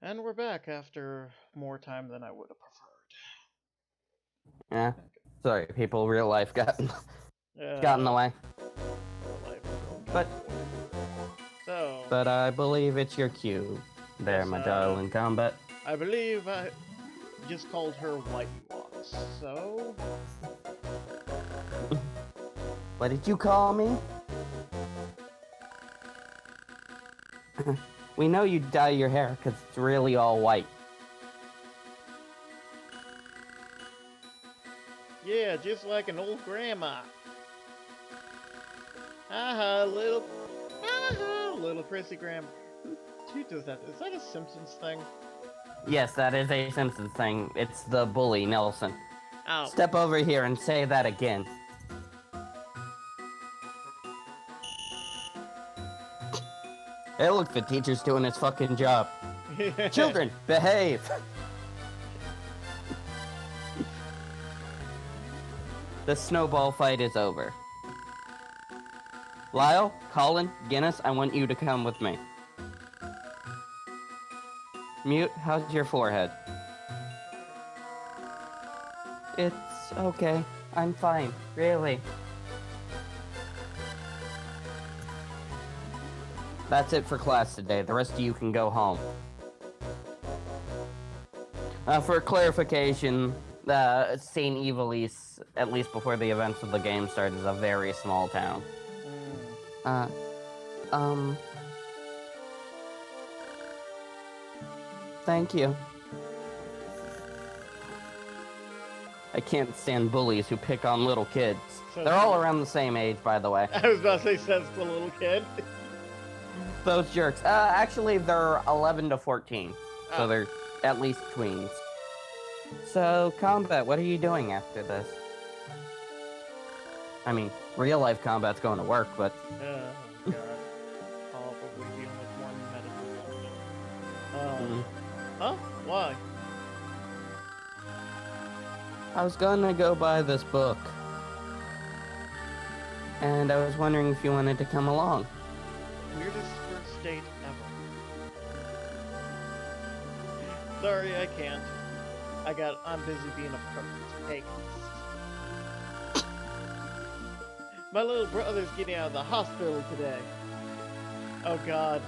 And we're back after more time than I would have Yeah. preferred. Sorry, people. Real life got in the way. But So, but I believe it's your cue. There, Yes, my darling combat. I believe I just called her White once. So, What did you call me? We know you dye your hair because it's really all white. yeah, just like an old grandma. Little prissy grandma. Who does that? Is that a Simpsons thing? Yes, that is a Simpsons thing. It's the bully, Nelson. Ow. Step over here and say that again. Hey, look, the teacher's doing his fucking job. Children, behave! The snowball fight is over. Lyle, Colin, Guinness, I want you to come with me. Mute, how's your forehead? It's okay. I'm fine, really. That's it for class today. The rest of you can go home. For clarification, St. Evilise, at least before the events of the game start, is a very small town. Thank you. I can't stand bullies who pick on little kids. They're all around the same age, by the way. I was about to say, says the little kid. Those jerks. Actually, they're 11 to 14. So they're at least tweens. So, Combat, what are you doing after this? I mean, real life Combat's going to work, but... Oh, God. Probably dealing with more medical. Huh? Why? I was gonna go buy this book. And I was wondering if you wanted to come along. Weirdest first date ever. Sorry, I can't. I'm busy being a protagonist. My little brother's getting out of the hospital today. Oh God.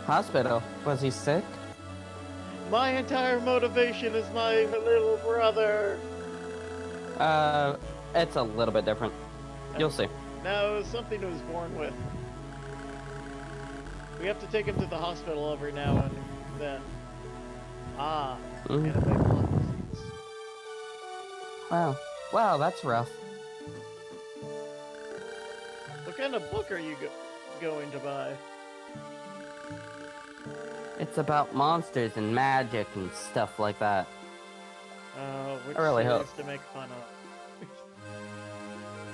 Hospital? Was he sick? My entire motivation is my little brother. It's a little bit different. You'll see. No, it was something he was born with. We have to take him to the hospital every now and then. And a big lung disease. Wow, that's rough. What kind of book are you going to buy? It's about monsters and magic and stuff like that. Which I really series hope. to make fun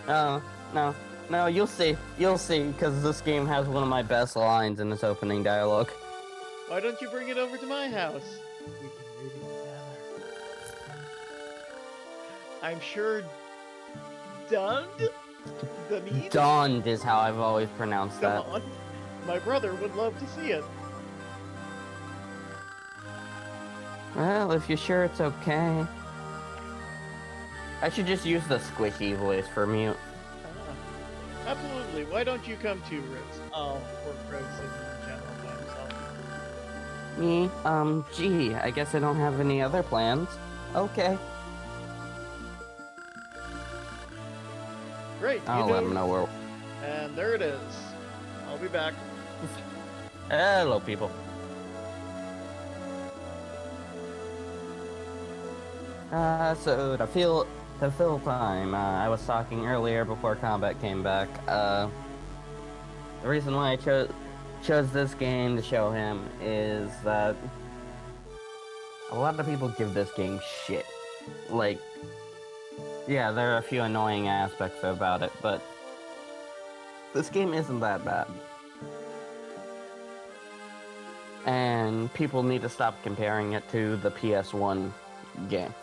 of? No, you'll see, because this game has one of my best lines in its opening dialogue. Why don't you bring it over to my house? We can read it together. I'm sure Dawned is how I've always pronounced that. Dawned? My brother would love to see it. Well, if you're sure it's okay. I should just use the squishy voice for mute. Absolutely. Why don't you come too, Ritz? I'll work Rose in general by himself. Me? Gee, I guess I don't have any other plans. Okay. Great. I'll let him know where... And there it is. I'll be back. Hello, people. So to fill time, I was talking earlier before Combat came back. The reason why I chose this game to show him is that a lot of people give this game shit. Like, yeah, there are a few annoying aspects about it, but this game isn't that bad. And people need to stop comparing it to the PS1 game.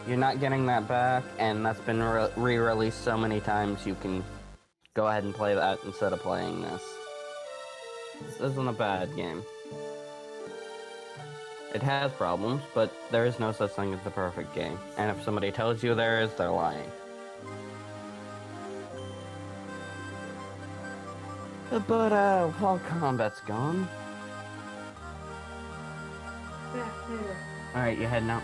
You're not getting that back, and that's been re-released so many times you can go ahead and play that instead of playing this. This isn't a bad game. it has problems, but there is no such thing as a perfect game. And if somebody tells you there is, they're lying. But, while combat's gone... Alright, you heading out?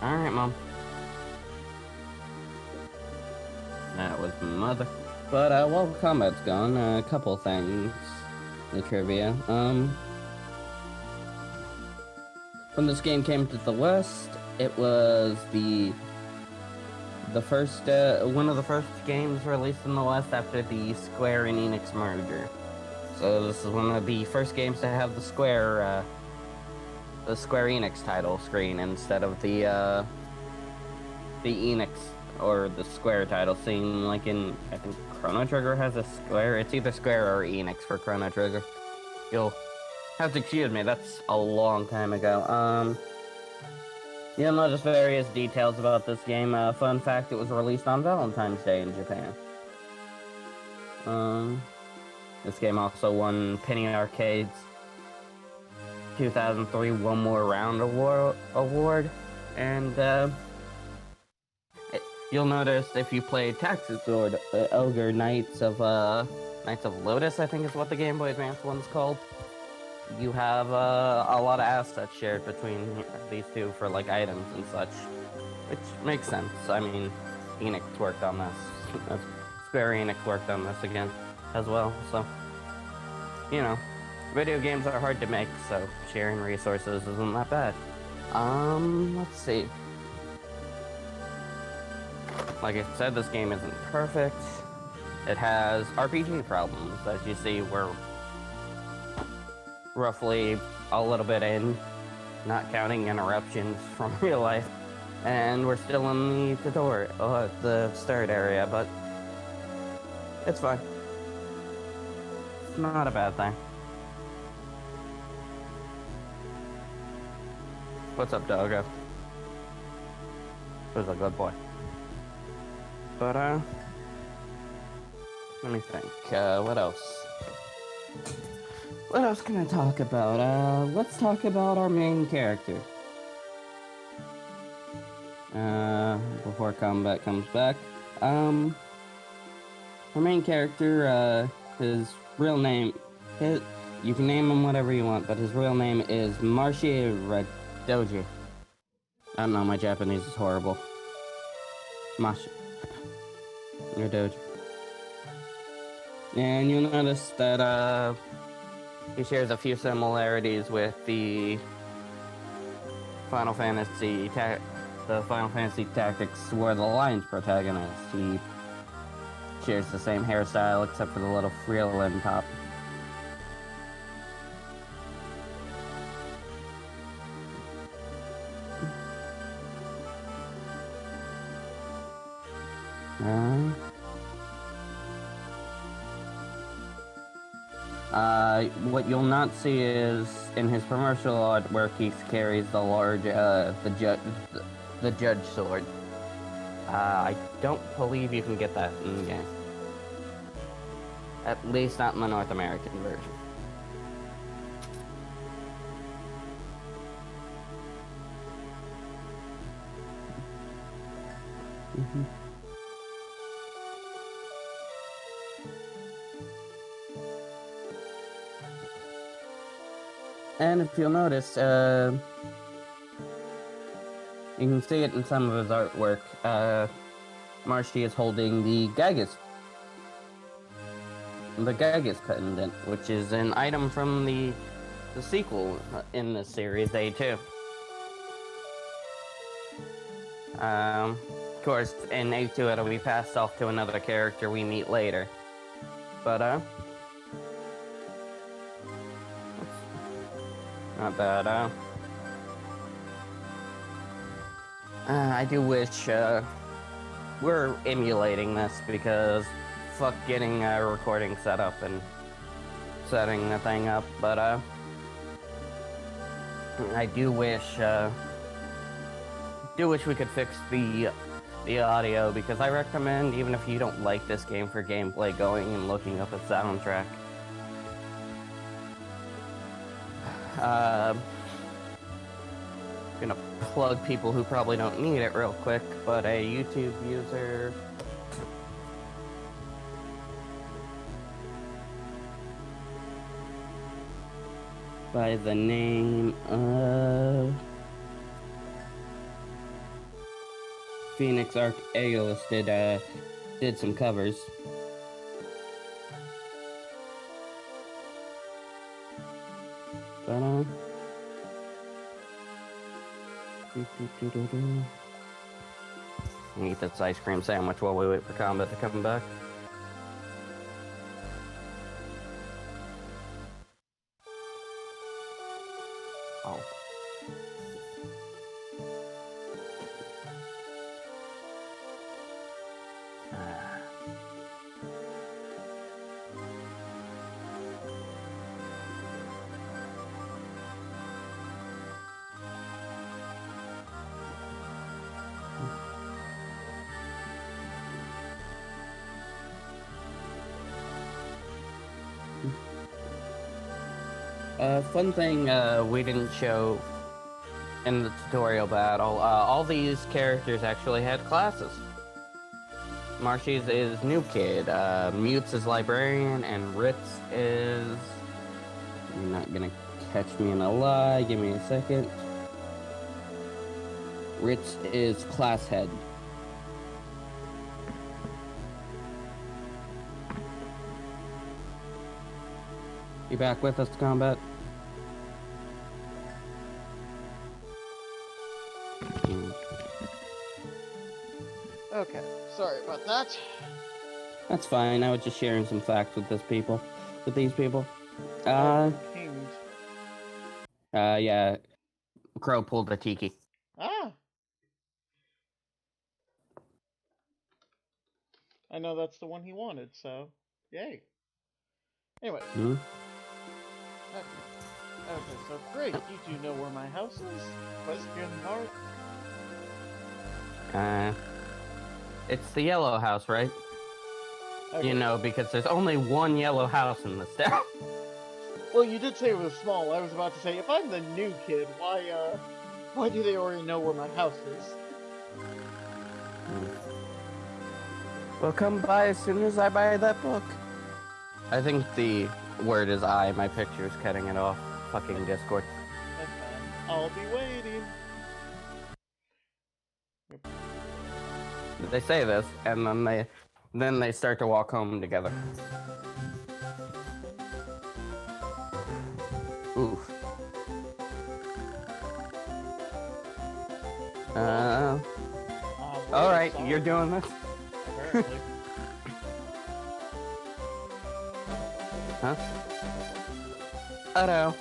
Alright, Mom. That was mother. But, while combat's gone, a couple things. The trivia. When this game came to the West, it was the first, one of the first games released in the West after the Square and Enix merger. So this is one of the first games to have the Square Enix title screen instead of the Enix or the Square title scene, like in, I think Chrono Trigger has a Square. It's either Square or Enix for Chrono Trigger. You'll have to excuse me, that's a long time ago. You'll notice various details about this game. Fun fact, it was released on Valentine's Day in Japan. This game also won Penny Arcade's 2003 One More Round award. And, you'll notice if you play Taxi Sword, Ogre Knights of Lotus, I think is what the Game Boy Advance one's called. You have a lot of assets shared between these two for like items and such, which makes sense. I mean, Enix worked on this. Square Enix worked on this again as well, so you know, video games are hard to make, so sharing resources isn't that bad. Let's see. Like I said, this game isn't perfect. It has RPG problems, as you see. We're roughly a little bit in, not counting interruptions from real life, and we're still in the tutorial, the start area, but it's fine. It's not a bad thing. What's up, doggo? Who's a good boy? But, let me think, what else? What else can I talk about? Let's talk about our main character. Before combat comes back. Our main character, his real name, you can name him whatever you want, but his real name is Mashi Radoji. I don't know, my Japanese is horrible. Mashi Radoji. And you'll notice that, he shares a few similarities with the Final Fantasy Tactics War of the Lions protagonist. He shares the same hairstyle except for the little frill in top. What you'll not see is in his commercial artwork he carries the large the judge sword. I don't believe you can get that in the game. At least not in the North American version. And if you'll notice, you can see it in some of his artwork. Marshy is holding the Gagas pendant, which is an item from the sequel in this series, A2. Of course, in A2 it'll be passed off to another character we meet later. But, not bad, I do wish, we're emulating this because fuck getting a recording set up and setting the thing up, but, I do wish we could fix the audio, because I recommend, even if you don't like this game for gameplay, going and looking up a soundtrack. Gonna plug people who probably don't need it real quick, but a YouTube user by the name of Phoenix Arc Aeolus did some covers. But eat this ice cream sandwich while we wait for Combat to come back. Oh. Fun thing we didn't show in the tutorial battle, all these characters actually had classes. Marshy's is New Kid, Mutes is Librarian, and Ritz is... You're not gonna catch me in a lie, give me a second. Ritz is Class Head. You back with us, Combat? Okay, sorry about that. That's fine. I was just sharing some facts with these people. Kinged. Yeah. Crow pulled a tiki. Ah! I know that's the one he wanted, so yay. Anyway. Hmm? Okay, so great. You do know where my house is? Question mark? It's the yellow house, right? Okay. You know, because there's only one yellow house in this town. Well, you did say it was small. I was about to say, if I'm the new kid, why do they already know where my house is? Well, come by as soon as I buy that book. I think the word is I. My picture is cutting it off. Fucking Discord. That's fine. I'll be waiting. They say this, and then they start to walk home together. Oof. All right, you're doing this. Apparently. Huh? Hello.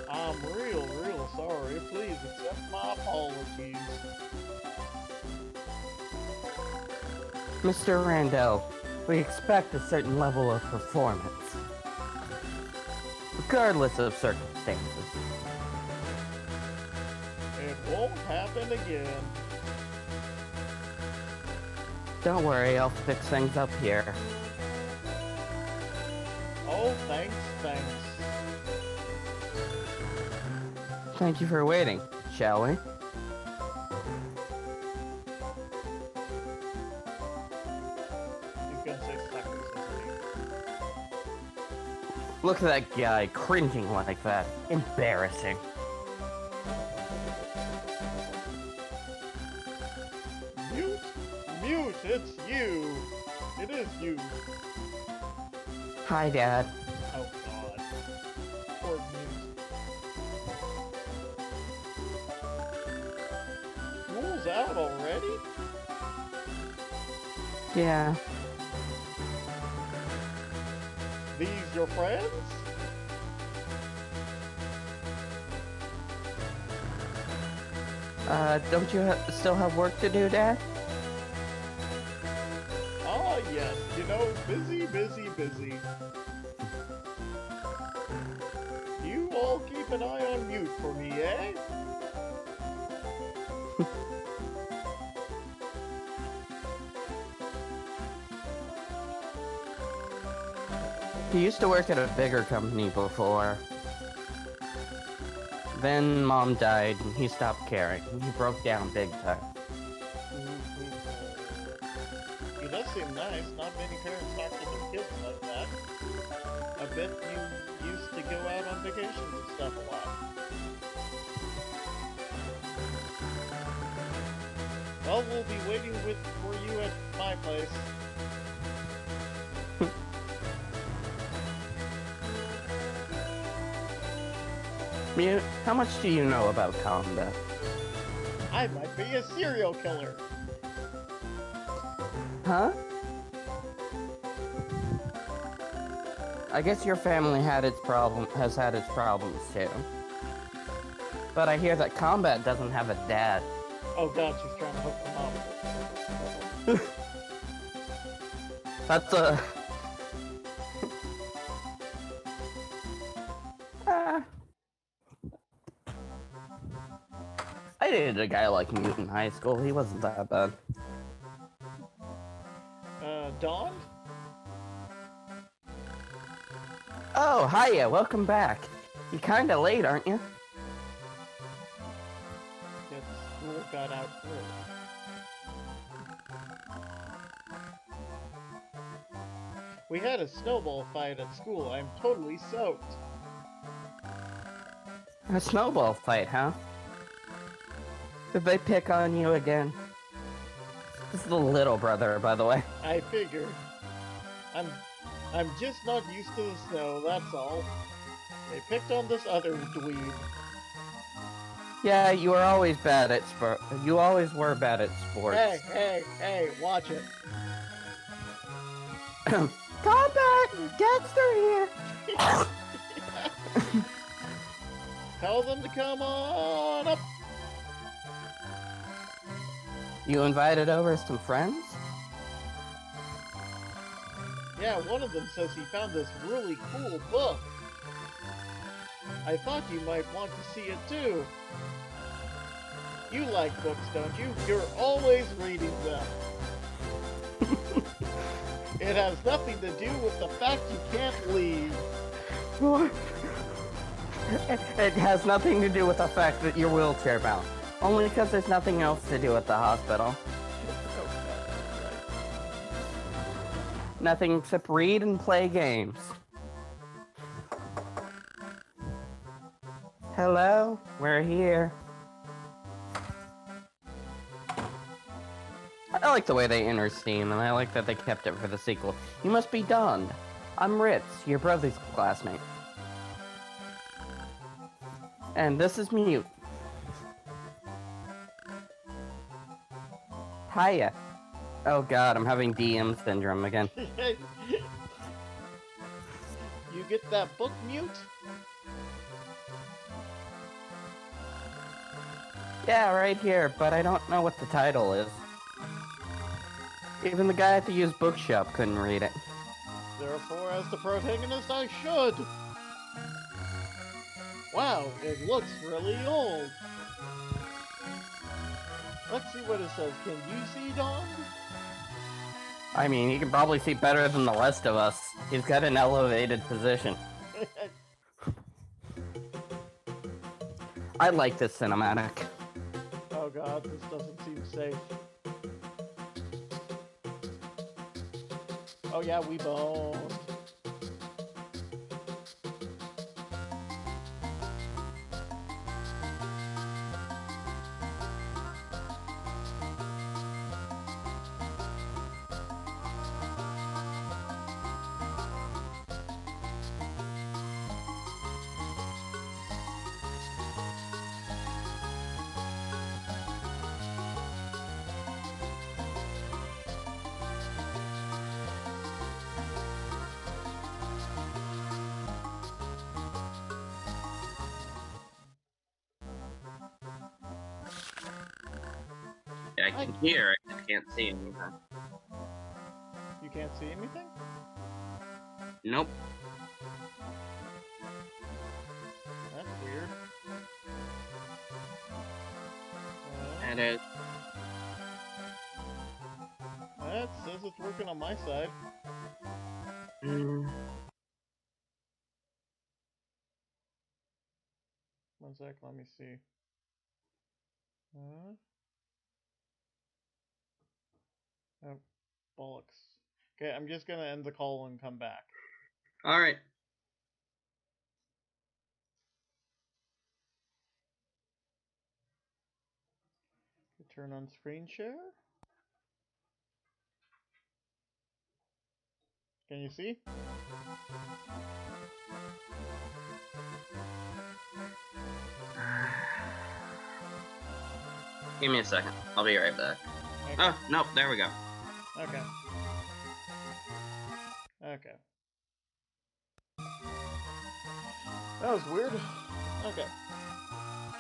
I'm real sorry. Please accept my apologies. Mr. Randall, we expect a certain level of performance, regardless of circumstances. It won't happen again. Don't worry, I'll fix things up here. Oh, thanks. Thank you for waiting, shall we? He's gonna say suckers, isn't he? Look at that guy cringing like that. Embarrassing. Mute, it's you. It is you. Hi, Dad. Oh God. Poor Mute. School's out already? Yeah. These your friends? Don't you still have work to do, Dad? Ah, yes. You know, busy. You all keep an eye on Mute for me, eh? He used to work at a bigger company before. Then Mom died and he stopped caring. He broke down big time. He does seem nice. Not many parents talk to their kids like that. I bet you used to go out on vacations and stuff a lot. Well, we'll be waiting for you at my place. Mute, how much do you know about combat? I might be a serial killer. Huh? I guess your family has had its problems too. But I hear that combat doesn't have a dad. Oh god, she's trying to hook them up. That's a... I dated a guy like Mute in high school. He wasn't that bad. Dawn? Oh, hiya, welcome back. You're kinda late, aren't you? Yeah, school got out early. We had a snowball fight at school. I'm totally soaked. A snowball fight, huh? Did they pick on you again? This is the little brother, by the way. I figured. I'm just not used to the snow, that's all. They picked on this other dweeb. Yeah, you were always bad at You always were bad at sports. Hey, watch it. Combat! Dexter here! Tell them to come on up. You invited over some friends? Yeah, one of them says he found this really cool book. I thought you might want to see it too. You like books, don't you? You're always reading them. It has nothing to do with the fact you can't leave. It has nothing to do with the fact that you're wheelchair bound. Only because there's nothing else to do at the hospital. Nothing except read and play games. Hello? We're here. I like the way they enter scene, and I like that they kept it for the sequel. You must be Don. I'm Ritz, your brother's classmate. And this is Mute. Hiya. Oh god, I'm having DM syndrome again. You get that book, Mute? Yeah, right here, but I don't know what the title is. Even the guy at the used bookshop couldn't read it. Therefore, as the protagonist, I should. Wow, it looks really old. Let's see what it says. Can you see, Dawn? I mean, you can probably see better than the rest of us. He's got an elevated position. I like this cinematic. Oh god, this doesn't seem safe. Oh yeah, we boned. I can hear, I just can't see anything. You can't see anything? Nope. That's weird. That is. That says it's working on my side. One sec, let me see. Oh, bollocks. Okay, I'm just gonna end the call and come back. Alright. Turn on screen share. Can you see? Give me a second. I'll be right back. Okay. Oh, nope, there we go. Okay. Okay. That was weird. Okay.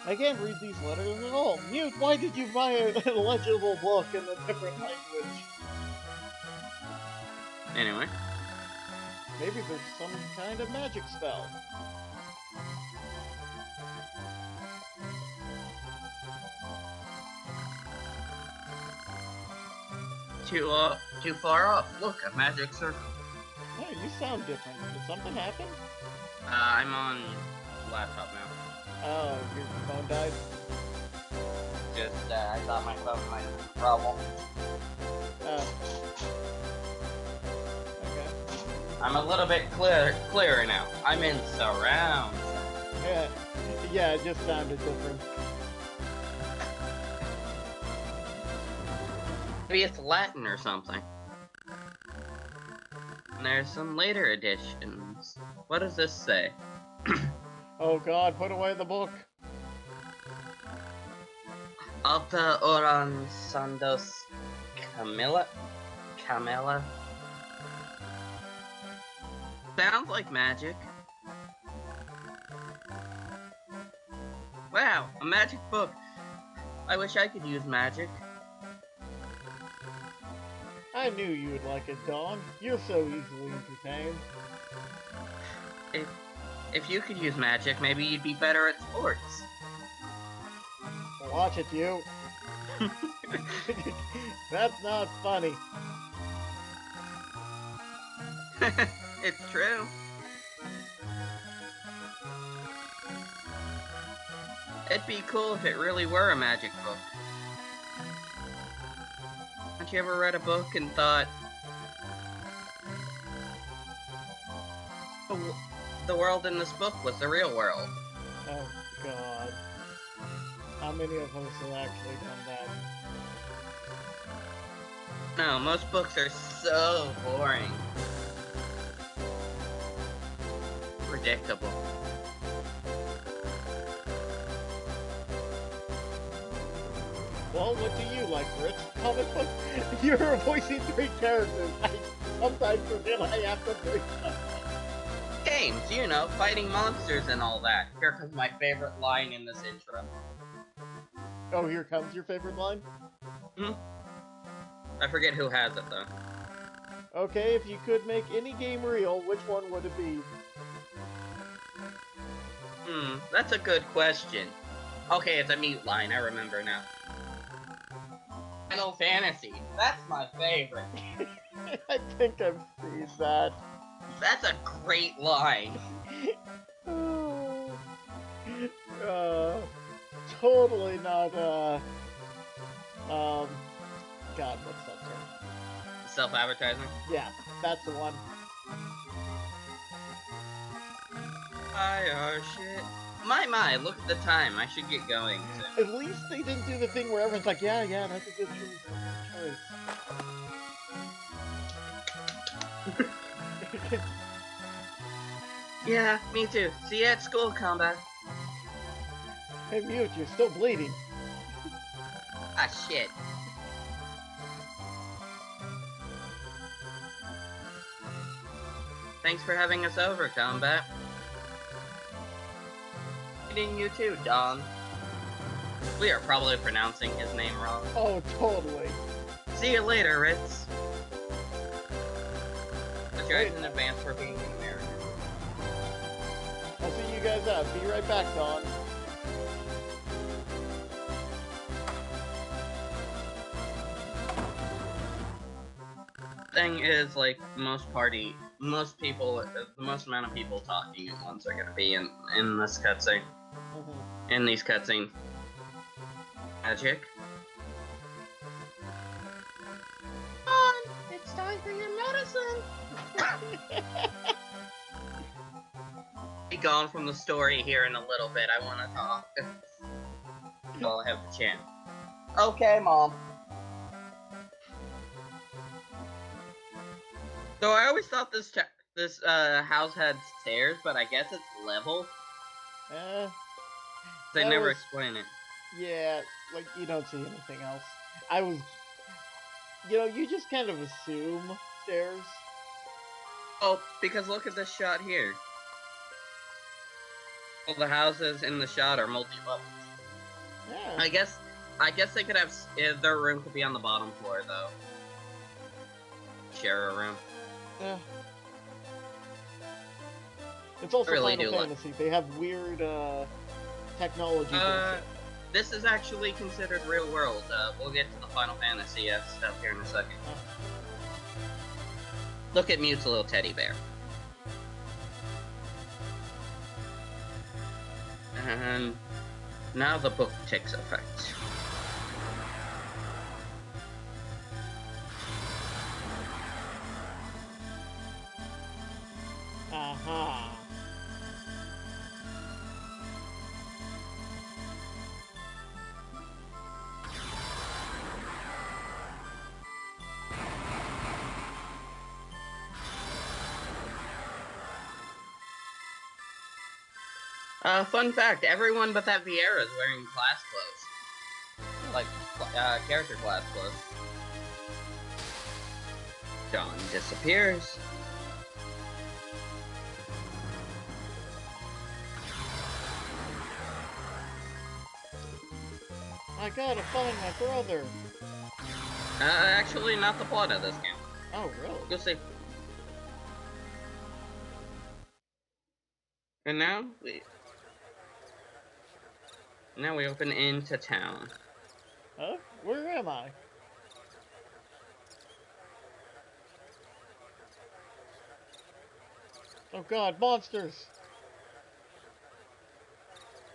I can't read these letters at all. Mute, why did you buy an illegible book in a different language? Anyway. Maybe there's some kind of magic spell. Too far off. Look, a magic circle. Oh, you sound different. Did something happen? I'm on laptop now. Oh, your phone died? Just, I thought my phone might have a problem. Okay. I'm a little bit clearer now. I'm in surround. Yeah, it just sounded different. Maybe it's Latin or something. And there's some later editions. What does this say? Oh god, put away the book. Alta oran sandos Camilla? Sounds like magic. Wow, a magic book. I wish I could use magic. I knew you would like it, Dawn. You're so easily entertained. If you could use magic, maybe you'd be better at sports. Watch it, you. That's not funny. It's true. It'd be cool if it really were a magic book. Haven't you ever read a book and thought, the world in this book was the real world? Oh, God. How many of us have actually done that? No, most books are so boring. Predictable. Well, what do you like, Rich? Comic book? You're voicing 3 characters. I sometimes forget I have to voice them. Games, you know, fighting monsters and all that. Here comes my favorite line in this intro. Oh, here comes your favorite line? I forget who has it, though. Okay, if you could make any game real, which one would it be? That's a good question. Okay, it's a mute line, I remember now. Final Fantasy, that's my favorite. I think I've seen that. That's a great line. Totally not, God, what's that term? Self-advertising? Yeah, that's the one. Shit. My, look at the time. I should get going. At least they didn't do the thing where everyone's like, yeah, that's a good choice. Yeah, me too. See you at school, Combat. Hey, Mute, you're still bleeding. Ah, shit. Thanks for having us over, Combat. Meeting you too, Don. We are probably pronouncing his name wrong. Oh, totally. See you later, Ritz. Apologize in advance for being an American. I'll see you guys out. Be right back, Don. Thing is, like, the most amount of people talking at once are gonna be in this cutscene. in these cutscenes. Magic. It's time for your medicine! Be gone from the story here in a little bit. I want to talk. So I'll have the chance. Okay, Mom. So I always thought this house had stairs, but I guess it's level. They never explain it. Yeah, like, you don't see anything else. You just kind of assume stairs. Oh, because look at this shot here. All the houses in the shot are multi-level. Yeah. I guess they could have, their room could be on the bottom floor, though. Share a room. Yeah. It's also really Final Fantasy. They have weird, technology. This is actually considered real world. We'll get to the Final Fantasy stuff here in a second. Look at Mute's little teddy bear. And now the book takes effect. Aha. Fun fact, everyone but that Vieira is wearing class clothes. Like, character class clothes. John disappears. I gotta find my brother. Actually, not the plot of this game. Oh, really? You'll see. And now we open into town. Huh? Where am I? Oh god, monsters!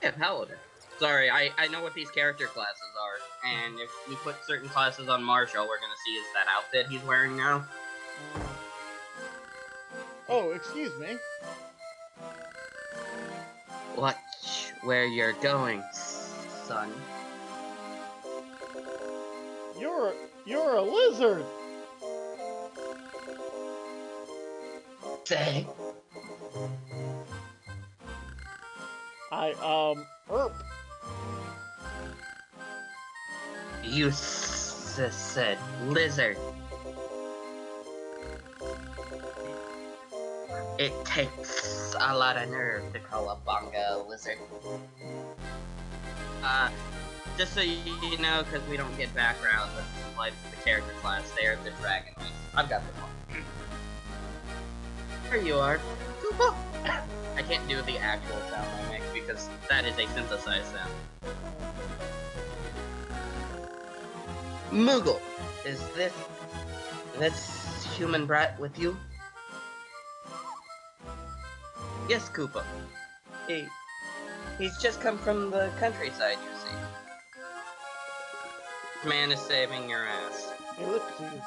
Yeah, Paladin. Sorry, I know what these character classes are, and if we put certain classes on Marshall, we're gonna see is that outfit he's wearing now. Oh, excuse me. Watch where you're going, son. You're a lizard! Say. Erp. You said lizard. It takes a lot of nerve to call a Bonga a lizard. Just so you know, because we don't get background with like the character class, they are the dragon race. I've got the one. There you are. Koopa! I can't do the actual sound I make because that is a synthesized sound. Moogle, is this human brat with you? Yes, Koopa. He's just come from the countryside, you see. This man is saving your ass. Ellipses.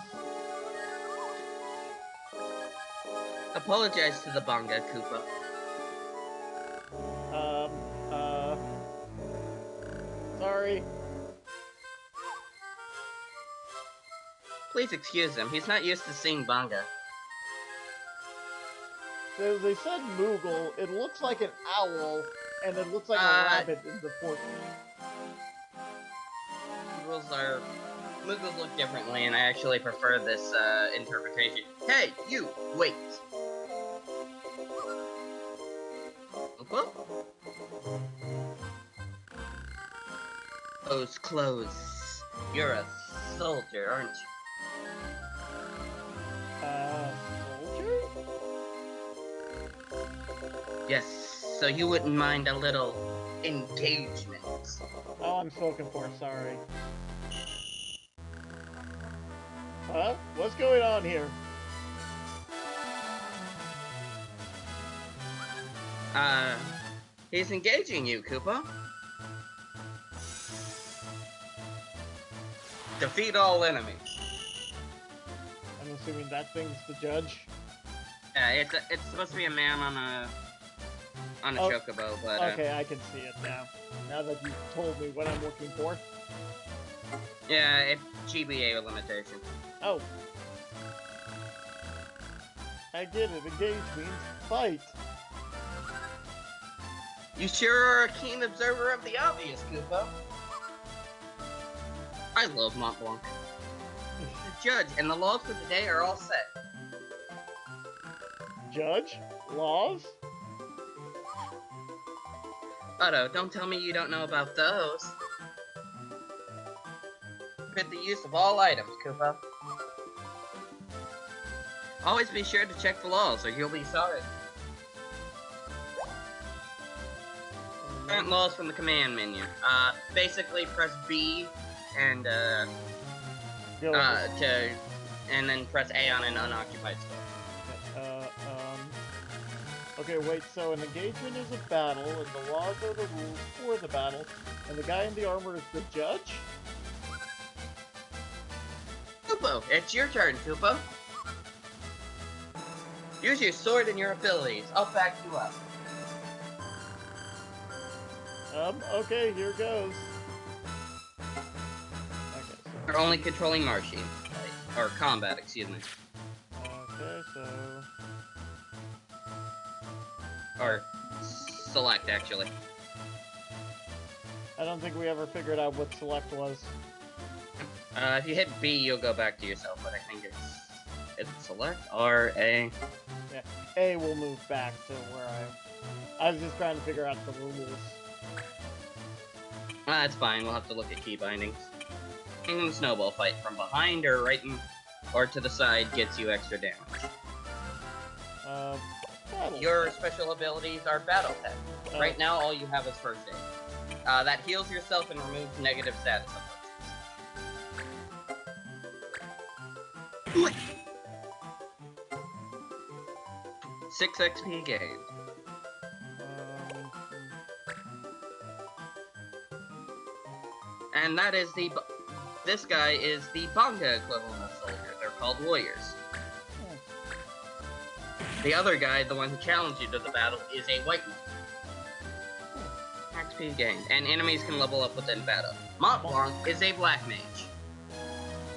Apologize to the Bonga, Koopa. Sorry. Please excuse him, he's not used to seeing Bonga. They said Moogle. It looks like an owl, and it looks like a rabbit in the portrait. Moogles look differently, and I actually prefer this interpretation. Hey, you! Wait! What? Those clothes. You're a soldier, aren't you? Soldier? Yes, so you wouldn't mind a little engagement. Oh, I'm spoken for, sorry. Huh? What's going on here? He's engaging you, Koopa. Defeat all enemies. I'm assuming that thing's the judge. Yeah, it's supposed to be a man on a chocobo, but okay, I can see it now. Now that you've told me what I'm looking for. Yeah, it's GBA limitation. Oh. I did it. Engage means fight. You sure are a keen observer of the obvious, Koopa. I love Mont Blanc. The judge and the laws for today are all set. Judge? Laws? Otto, don't tell me you don't know about those. Forbid the use of all items, Koopa. Always be sure to check the laws or you'll be sorry. Current laws from the command menu. Basically press B and and then press A on an unoccupied square. Okay, wait, so an engagement is a battle, and the laws are the rules for the battle, and the guy in the armor is the judge? Koopa, it's your turn, Koopa. Use your sword and your abilities. I'll back you up. Okay, here goes. Okay, so... You're only controlling Marshy. Or combat, excuse me. Okay, so... Or select, actually. I don't think we ever figured out what select was. If you hit B, you'll go back to yourself, but I think it's select or A. Yeah, A will move back to where I was just trying to figure out the rules. That's fine, we'll have to look at key bindings. King the snowball fight from behind or right or to the side gets you extra damage. Your special abilities are battle tech. Right now, all you have is first aid. That heals yourself and removes negative status effects. 6 XP gained. And that is this guy is the Bonga equivalent of soldier. They're called warriors. The other guy, the one who challenged you to the battle, is a white man. XP gained, and enemies can level up within battle. Mont Blanc is a black mage.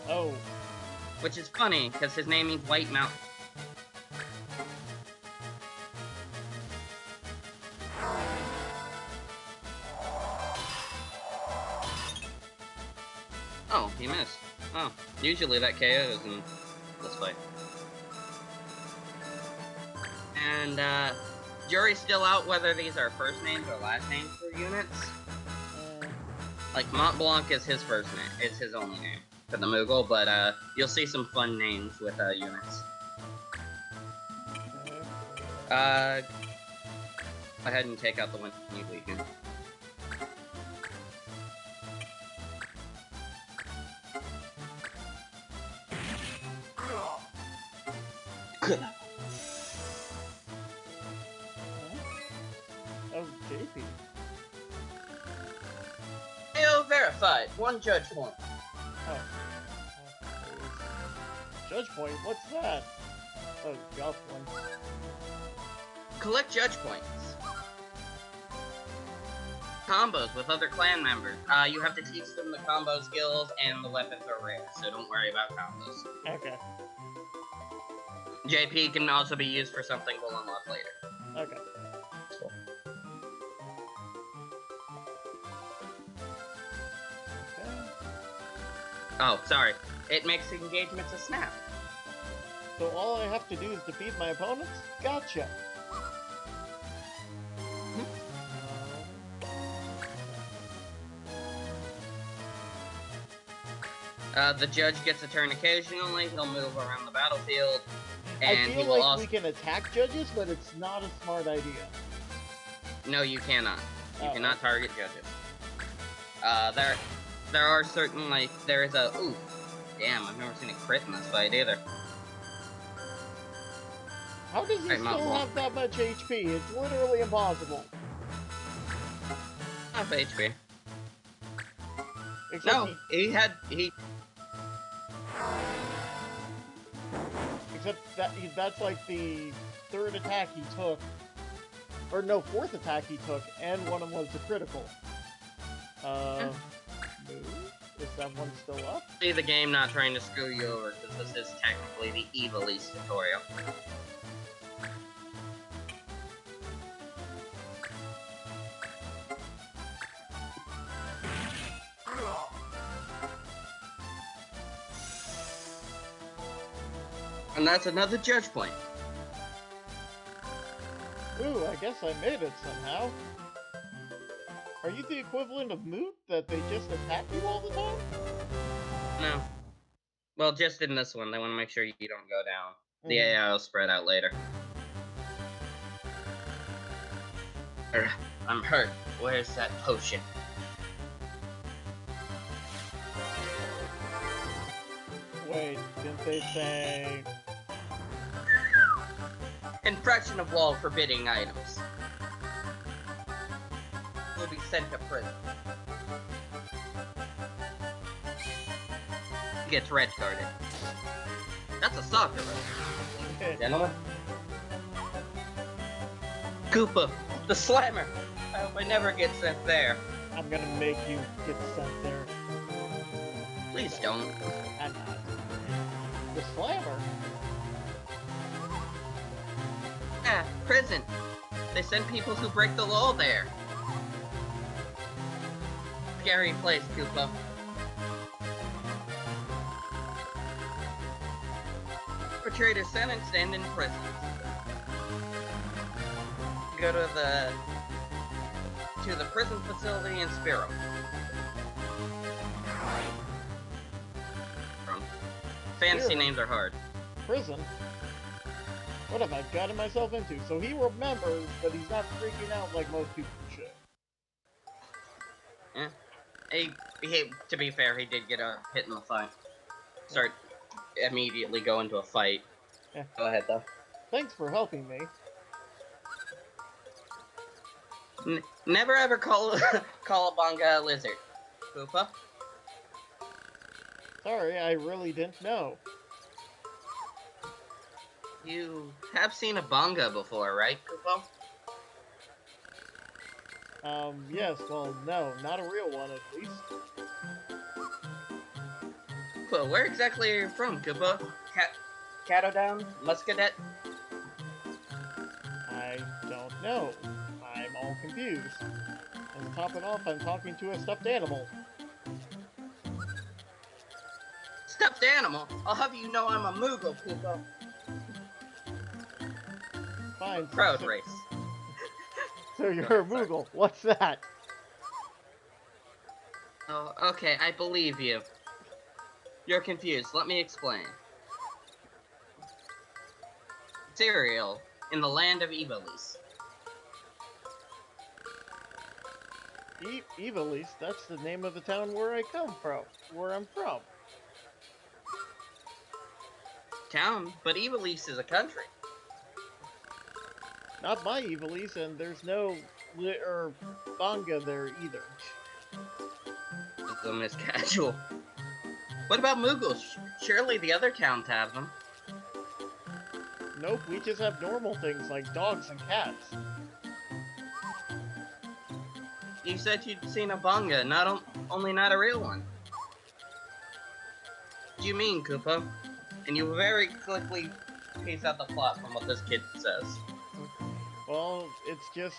Oh. Which is funny, because his name means White Mountain. Oh, he missed. Oh, usually that KOs in this fight. And, jury's still out whether these are first names or last names for units. Like, Mont Blanc is his first name, is his only name for the Moogle, but, you'll see some fun names with, units. Go ahead and take out the one you weaken. Oh, JP. AO verified. 1 judge point. Oh. Judge point? What's that? Oh, golf one. Collect judge points. Combos with other clan members. You have to teach them the combo skills, and the weapons are rare, so don't worry about combos. Okay. JP can also be used for something we'll unlock later. Okay. Cool. Okay. Oh, sorry. It makes engagements a snap. So all I have to do is defeat my opponents? Gotcha! The judge gets a turn occasionally. He'll move around the battlefield. And I he feel will like also... we can attack judges, but it's not a smart idea. No, you cannot. You Oh, cannot okay. target judges. There are certain, like, there is a... Ooh. Damn, I've never seen a crit in this fight either. How does he Hey, Mount still Blanc. have that much HP? It's literally impossible. Half HP. Except No, he Except that that's like the third attack he took, or no, fourth attack he took, and one of them was a critical. Is that one still up? See the game not trying to screw you over, because this is technically the Evil East tutorial. And that's another judge point. Ooh, I guess I made it somehow. Are you the equivalent of Moot, that they just attack you all the time? No. Well, just in this one, they want to make sure you don't go down. The AI will spread out later. I'm hurt. Where's that potion? Wait, didn't they say... Infraction of law forbidding items. Will be sent to prison. Gets red carded. That's a soccer move. Gentlemen. Koopa, the slammer. I hope I never get sent there. I'm gonna make you get sent there. Please don't. I'm not. The slammer? Ah, prison. They send people who break the law there. Scary place, Koopa. Perpetrator sentenced and in prison. Go to the prison facility in Spiro. Fantasy names are hard. Prison? What have I gotten myself into? So he remembers, but he's not freaking out like most people should. Yeah. To be fair, he did get a hit in the fight. Immediately go into a fight. Yeah. Go ahead, though. Thanks for helping me. Never ever call a Bonga a lizard, Koopa. Sorry, I really didn't know. You have seen a Bonga before, right, Koopa? Yes, well, no, not a real one, at least. Koopa, where exactly are you from, Koopa? Catodown? Muscadet? I don't know. I'm all confused. And to top it off, I'm talking to a stuffed animal. Stuffed animal? I'll have you know I'm a Moogle, Koopa. Fine. Road race. So you're a Moogle. What's that? Oh, okay, I believe you. You're confused. Let me explain. Cereal in the land of Evilise. Evilise? That's the name of the town where I come from. Where I'm from. Town? But Evilise is a country. Not my Evilise, and there's no Bonga there either. Them is casual. What about Moogles? Surely the other towns have them. Nope, we just have normal things like dogs and cats. You said you'd seen a Bonga, only not a real one. What do you mean, Koopa? And you very quickly piece out the plot from what this kid says. Well, it's just,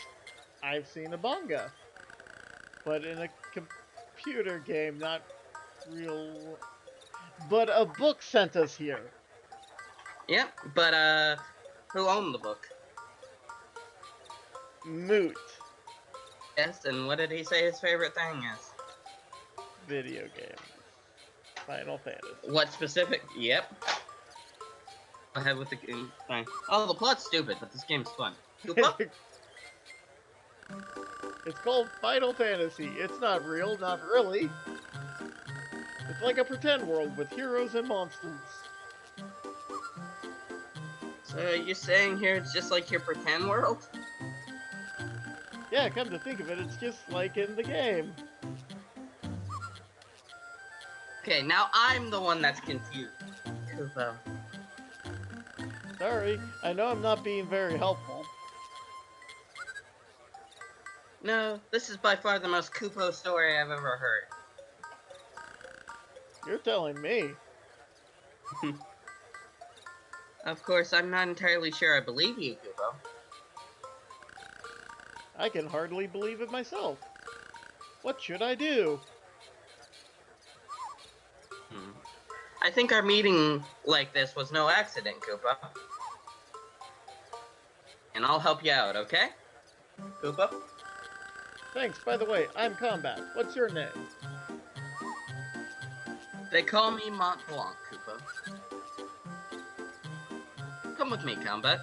I've seen a Bonga. But in a computer game, not real... But a book sent us here. Yep, but, who owned the book? Moot. Yes, and what did he say his favorite thing is? Video game. Final Fantasy. What specific? Yep. Go ahead with the game. Fine. Oh, the plot's stupid, but this game's fun. Koopa? It's called Final Fantasy. It's not real, not really. It's like a pretend world with heroes and monsters. So you're saying here it's just like your pretend world? Yeah, come to think of it, it's just like in the game. Okay, now I'm the one that's confused. Koopa. Sorry, I know I'm not being very helpful. No, this is by far the most Kupo story I've ever heard. You're telling me. Of course, I'm not entirely sure I believe you, Kupo. I can hardly believe it myself. What should I do? I think our meeting like this was no accident, Kupo. And I'll help you out, okay? Kupo? Thanks, by the way, I'm Combat. What's your name? They call me Mont Blanc, Kupo. Come with me, Combat.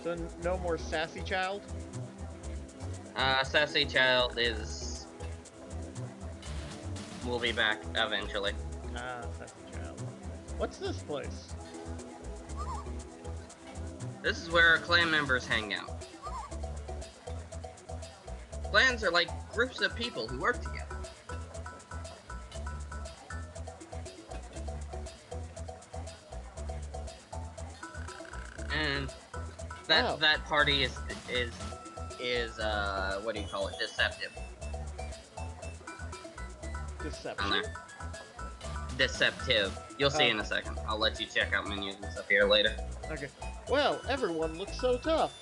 So no more sassy child? Sassy Child is... We'll be back eventually. Sassy child. What's this place? This is where our clan members hang out. Clans are like groups of people who work together. And that party is what do you call it? Deceptive. Deception? Deceptive. You'll see in a second. I'll let you check out menus and stuff here later. Okay. Well, everyone looks so tough.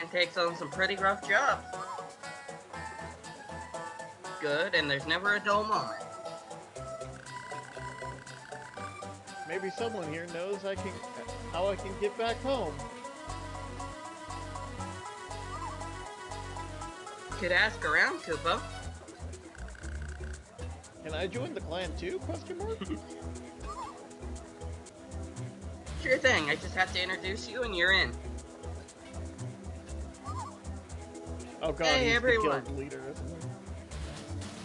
And takes on some pretty rough jobs. Good, and there's never a dull moment. Maybe someone here knows how I can get back home. Could ask around, Kupo. Can I join the clan too? Question mark? Sure thing. I just have to introduce you, and you're in. Oh god, hey, he's everyone. the guild leader, isn't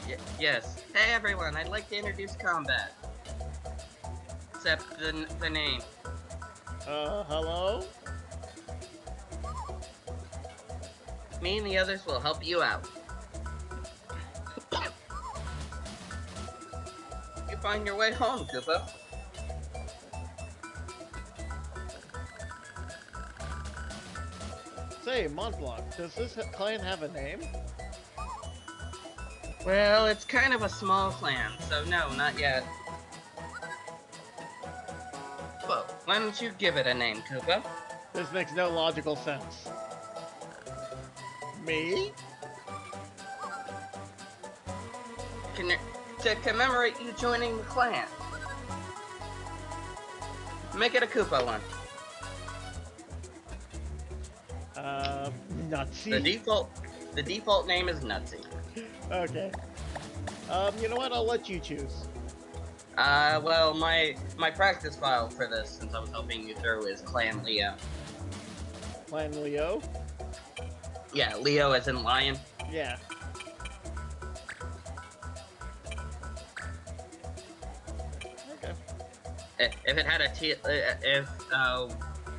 he? Yes. Hey everyone, I'd like to introduce Combat. Except the name. Hello? Me and the others will help you out. You find your way home, Kupo. Say, Montblanc, does this clan have a name? Well, it's kind of a small clan, so no, not yet. Well, why don't you give it a name, Kupo? This makes no logical sense. Me? To commemorate you joining the clan. Make it a Koopa one. Nutsy? The default name is Nutsy. Okay. You know what? I'll let you choose. Well, my practice file for this, since I was helping you through, is Clan Leo. Clan Leo? Yeah, Leo as in lion. Yeah. Okay. If it had a T,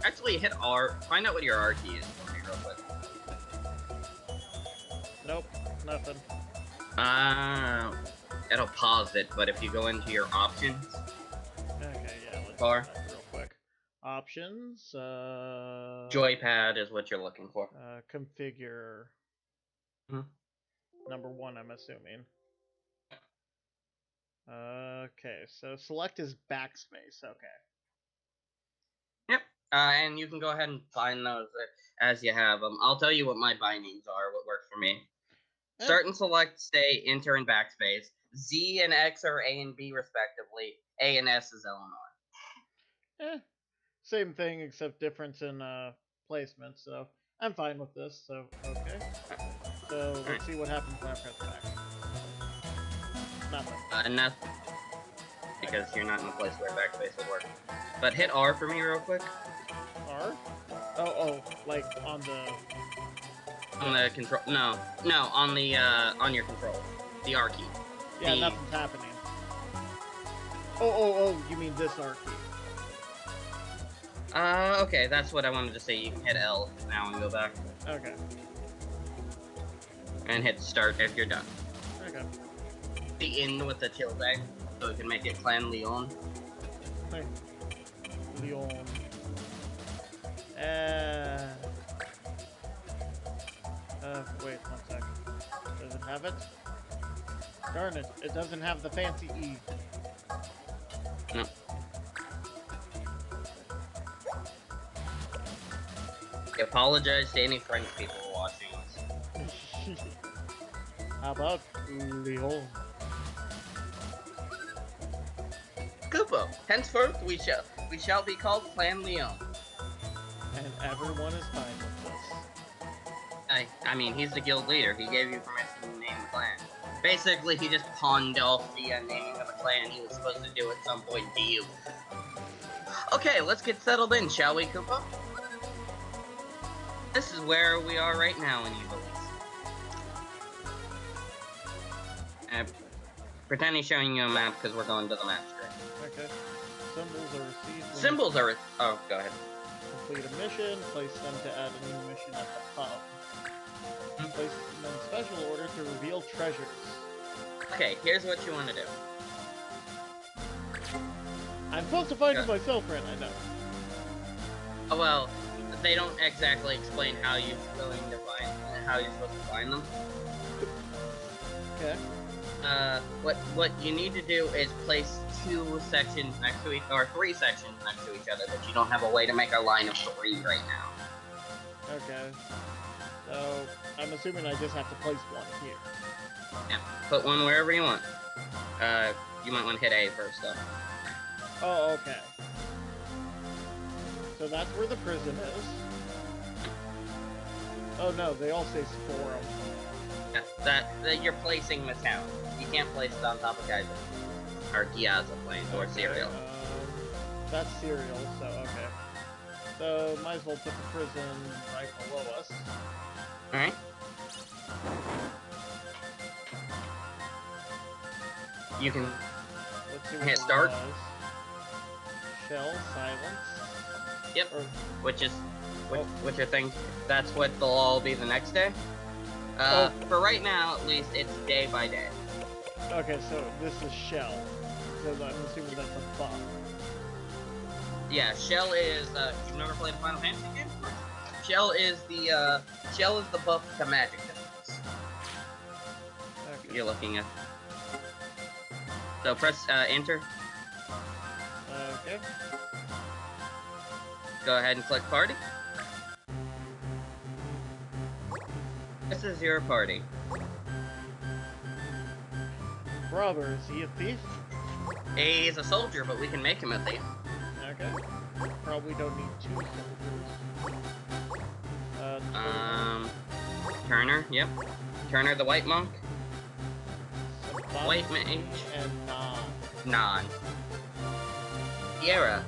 actually hit R, find out what your R key is for me real quick. Nope, nothing. It'll pause it, but if you go into your options. Okay, yeah, let's Bar. do that real quick. Options, Joypad is what you're looking for. Configure. Number 1, I'm assuming. Okay, so select is backspace, okay. Yep, and you can go ahead and find those as you have them. I'll tell you what my bindings are, what works for me. Start and select, stay, enter, and backspace. Z and X are A and B respectively. A and S is L and R. Same thing except difference in placement, so I'm fine with this, so okay. So let's see what happens when I press back. Nothing. Nothing. Because you're not in a place where backspace would work. But hit R for me real quick. R? Oh, like on the... On the control... No, on the, on your control. The R key. Yeah, nothing's happening. Oh, you mean this R key. Okay, that's what I wanted to say. You can hit L now and go back. Okay. And hit start if you're done. Okay. The end with the tilde, so we can make it Clan Leon. Hey. Leon. Wait one sec. Does it have it? Darn it, it doesn't have the fancy E. No. I apologize to any French people watching this. How about Leon? Kupo, henceforth we shall be called Clan Leon. And everyone is fine with this. I mean, he's the guild leader. He gave you permission to name the clan. Basically, he just pawned off the naming of a clan he was supposed to do at some point to you. Okay, let's get settled in, shall we, Kupo? This is where we are right now in Evilise. Pretend he's showing you a map because we're going to the map screen. Okay. Symbols are received. Symbols are... Oh, go ahead. Complete a mission, place them to add a new mission at the hub. Place them in special order to reveal treasures. Okay, here's what you want to do. I'm supposed to find it myself, Ren, I know. Oh, well, they don't exactly explain how you're supposed to find them. Okay. What you need to do is place 2 sections next to each, or 3 sections next to each other, but you don't have a way to make a line of 3 right now. Okay. So, I'm assuming I just have to place one here. Yeah, put one wherever you want. You might want to hit A first, though. Oh, okay. So that's where the prison is. Oh no, they all say Sporum. Yeah, that you're placing the town. You can't place it on top of Geyser. Or Gyaza Plains, or Cereal. That's Cereal, so okay. So, might as well put the prison right below us. Alright. You can hit start. Shell, silence. Yep. Which I think that's what they'll all be the next day. For right now, at least, it's day by day. Okay, so this is Shell. So I'm assuming that's a buff. Yeah, Shell is, you've never played a Final Fantasy game before? Shell is the buff to magic defense. Okay. You're looking at. So press, enter. Okay. Go ahead and click party. This is your party. Robber, is he a thief? He's a soldier, but we can make him a thief. Okay. Probably don't need 2 soldiers. Turner, yep. Turner the White Monk. White Mage. And Non. Vieira.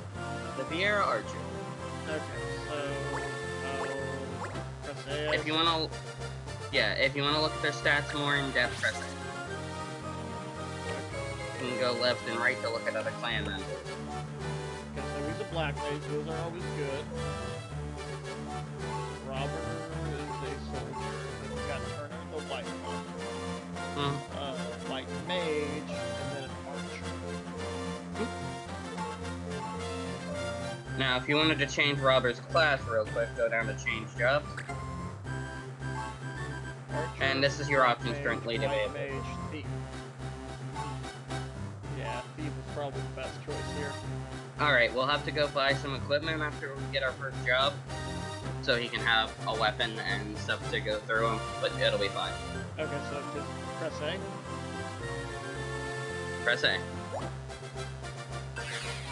The Vieira Archer. Okay, so... press A. If you wanna... Yeah, if you wanna look at their stats more in depth, press A. You can go left and right to look at other clan members. Okay, so he's a black mage, those are always good. Robber is a soldier. Then we got Turner the White Monk. White Mage, and then an Archer. Now, if you wanted to change Robber's class real quick, go down to change jobs. Archer, and this is your options Mage, currently White available. Mage, Thief. Yeah, Thief is probably the best choice here. Alright, we'll have to go buy some equipment after we get our first job, so he can have a weapon and stuff to go through him, but it'll be fine. Okay, so just press A. Press A.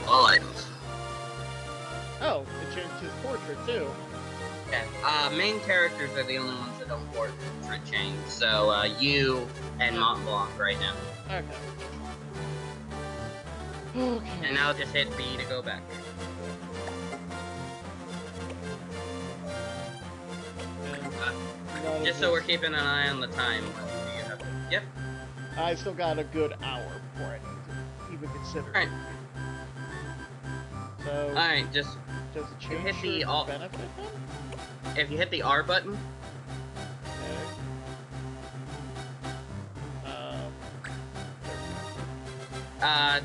All items. Oh, it changed his portrait too. Yeah, main characters are the only ones that don't portrait change, so you and Mont Blanc right now. Okay. Okay. And now just hit B to go back. Just so we're keeping an eye on the time. Yep. I still got a good hour before I need to even consider. Alright. So. Alright, just does it change hit the benefit then? If you hit the R button. Okay.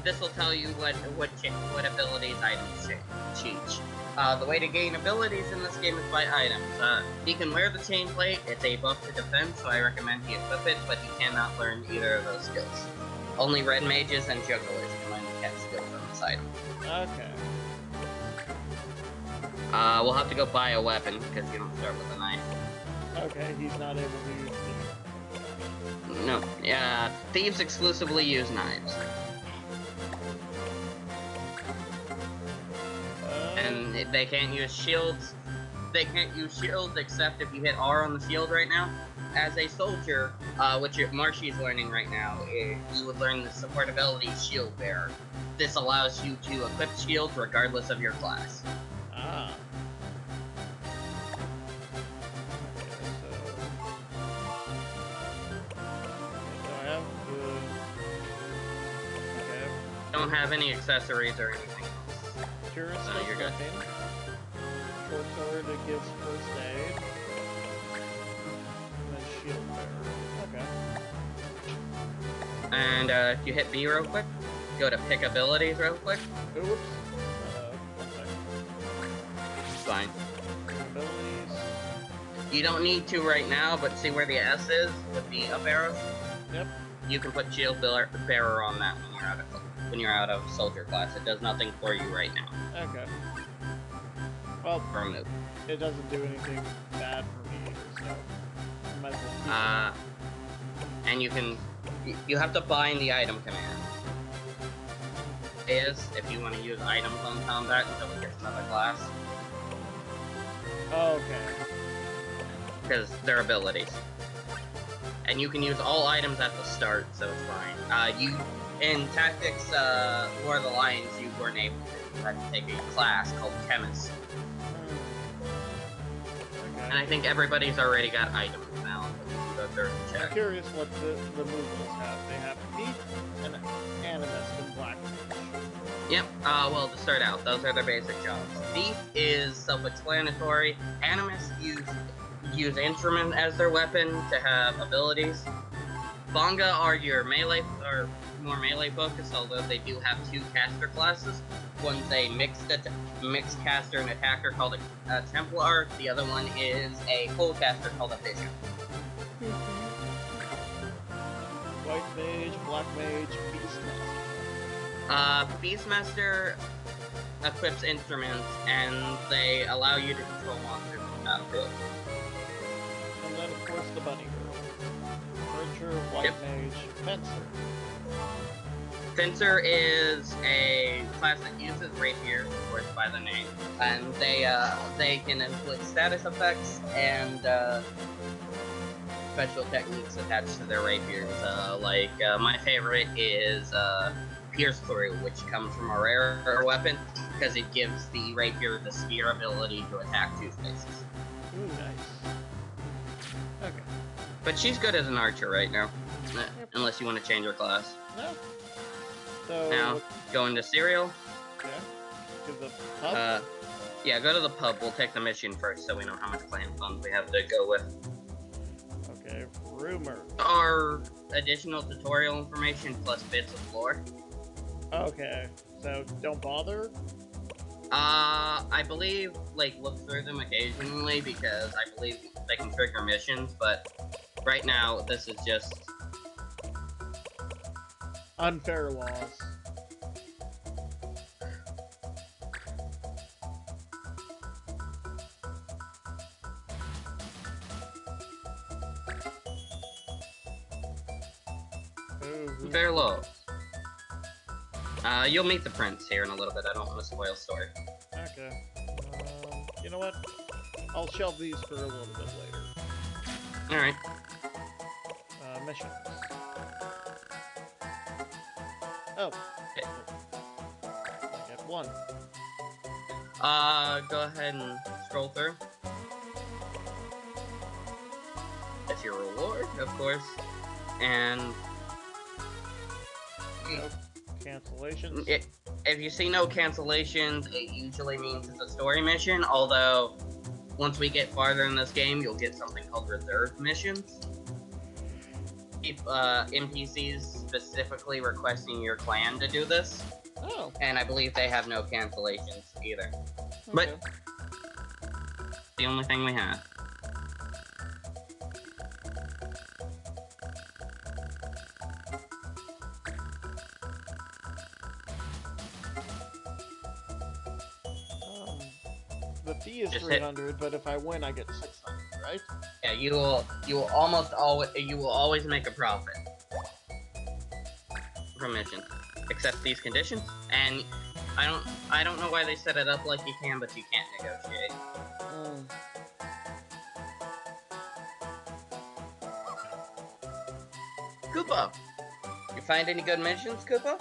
This will tell you what abilities items change. The way to gain abilities in this game is by items. You can wear the chain plate. It's a buff to defense, so I recommend you equip it, but you cannot learn either of those skills. Only red mages and jugglers can learn the cat skills on this item. Okay. We'll have to go buy a weapon, because you don't start with a knife. Okay, he's not able to use the... No, thieves exclusively use knives. And they can't use shields. They can't use shields except if you hit R on the shield right now. As a soldier, which Marshy's learning right now, you would learn the support ability Shield Bearer. This allows you to equip shields regardless of your class. Ah. Okay. Don't have any accessories or anything else. Tourist So you're good. Short sword that gives first aid. And then shield bearer. Okay. And if you hit B real quick, go to pick abilities real quick. Oops. 1 second. Fine. Abilities. You don't need to right now, but see where the S is with the up arrows? Yep. You can put shield bearer on that when you're out of soldier class. It does nothing for you right now. Okay. Well, For a move. it doesn't do anything bad for me either, so I might as well keep And you have to bind the item command. If you want to use items on combat until it gets another class. Oh, okay. Because they're abilities. And you can use all items at the start, so it's fine. In Tactics, War of the Lions, you weren't able to. You had to take a class called Chemist. Okay. And I think everybody's already got items now. So they're I'm check. curious what the movements have. They have Thief and Animist and Black Mage. Yep, well, to start out, those are their basic jobs. Thief is self-explanatory. Animists use instrument as their weapon to have abilities. Bonga are your melee, or more melee focused, although they do have 2 caster classes. One's a mixed caster and attacker called a Templar. The other one is a full caster called a Bishop. White Mage, Black Mage, Beastmaster. Beastmaster equips instruments, and they allow you to control monsters on the battlefield. And then, of course, the Bunny Girl. Archer, White Yep. Mage, Fencer. Fencer is a class that uses rapier, of course, by the name, and they can inflict status effects and special techniques attached to their rapiers. My favorite is Pierce Through, which comes from a rare weapon because it gives the rapier the spear ability to attack 2 spaces. Ooh, nice. Okay. But she's good as an archer right now, unless you want to change her class. No. So, Now, go into Serial. yeah. To the pub? Yeah, go to the pub. We'll take the mission first so we know how much clan funds we have to go with. Okay, rumor. Our additional tutorial information plus bits of lore. Okay, so don't bother? I believe, look through them occasionally because I believe they can trigger missions, but right now, this is just... Unfair laws. Ooh. Fair laws. You'll meet the prince here in a little bit. I don't want to spoil story. Okay. You know what? I'll shelve these for a little bit later. Alright. Missions. Oh. Okay. I get 1. Go ahead and scroll through. That's your reward, of course. And... Nope. Cancellations. If you see no cancellations, it usually means it's a story mission, although once we get farther in this game, you'll get something called reserved missions. NPCs specifically requesting your clan to do this. Oh. And I believe they have no cancellations either. Okay. But the only thing we have. The fee is Just 300, but if I win, I get 600, right? Yeah, you will always make a profit from missions, except these conditions. And I don't know why they set it up like you can, but you can't negotiate. Koopa, you find any good missions, Koopa?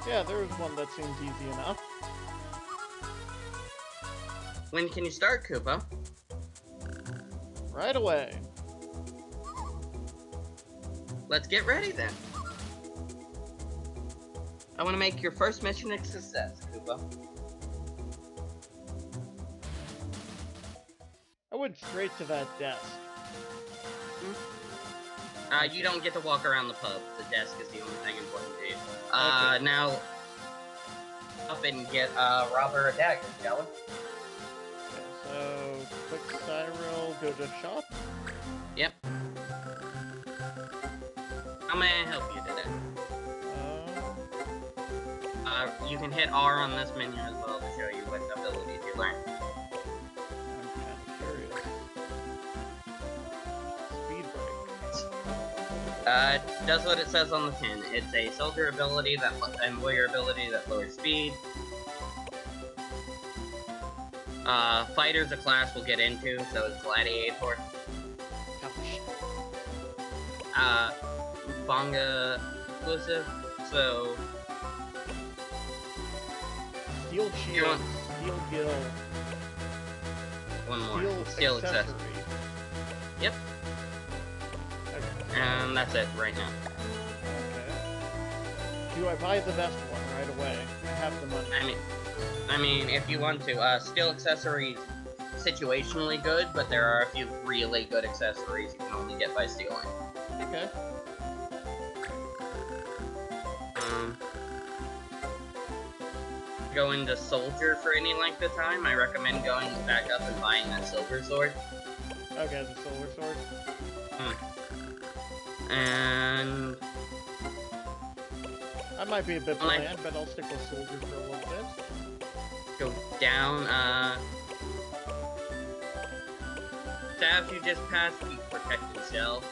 Yeah, there was one that seemed easy enough. When can you start, Koopa? Right away. Let's get ready then. I want to make your first mission a success, Koopa. I went straight to that desk. You don't get to walk around the pub. The desk is the only thing important to you. Okay. Now, up and get Robber a dagger, shall we? Okay, so click Cyril, go to shop. Yep. How may I help you today? You can hit R on this menu as well to show you what abilities you learn. I'm kind of curious. Speed break. Does what it says on the tin. It's a soldier ability and warrior ability that lowers speed. Fighter's a class we'll get into, so it's gladiator. Bonga exclusive, so Steel shield, steel gill, one more. Steel accessory. Yep. Okay. And that's it right now. Okay. Do I buy the best one right away? I have the money. I mean, if you want to, steel accessories situationally good, but there are a few really good accessories you can only get by stealing. Okay. Go into soldier for any length of time. I recommend going back up and buying that silver sword. Okay, the silver sword. And I might be a bit bland, but I'll stick with soldier for a little bit. Go down, stabs you just passed, keep protected shell.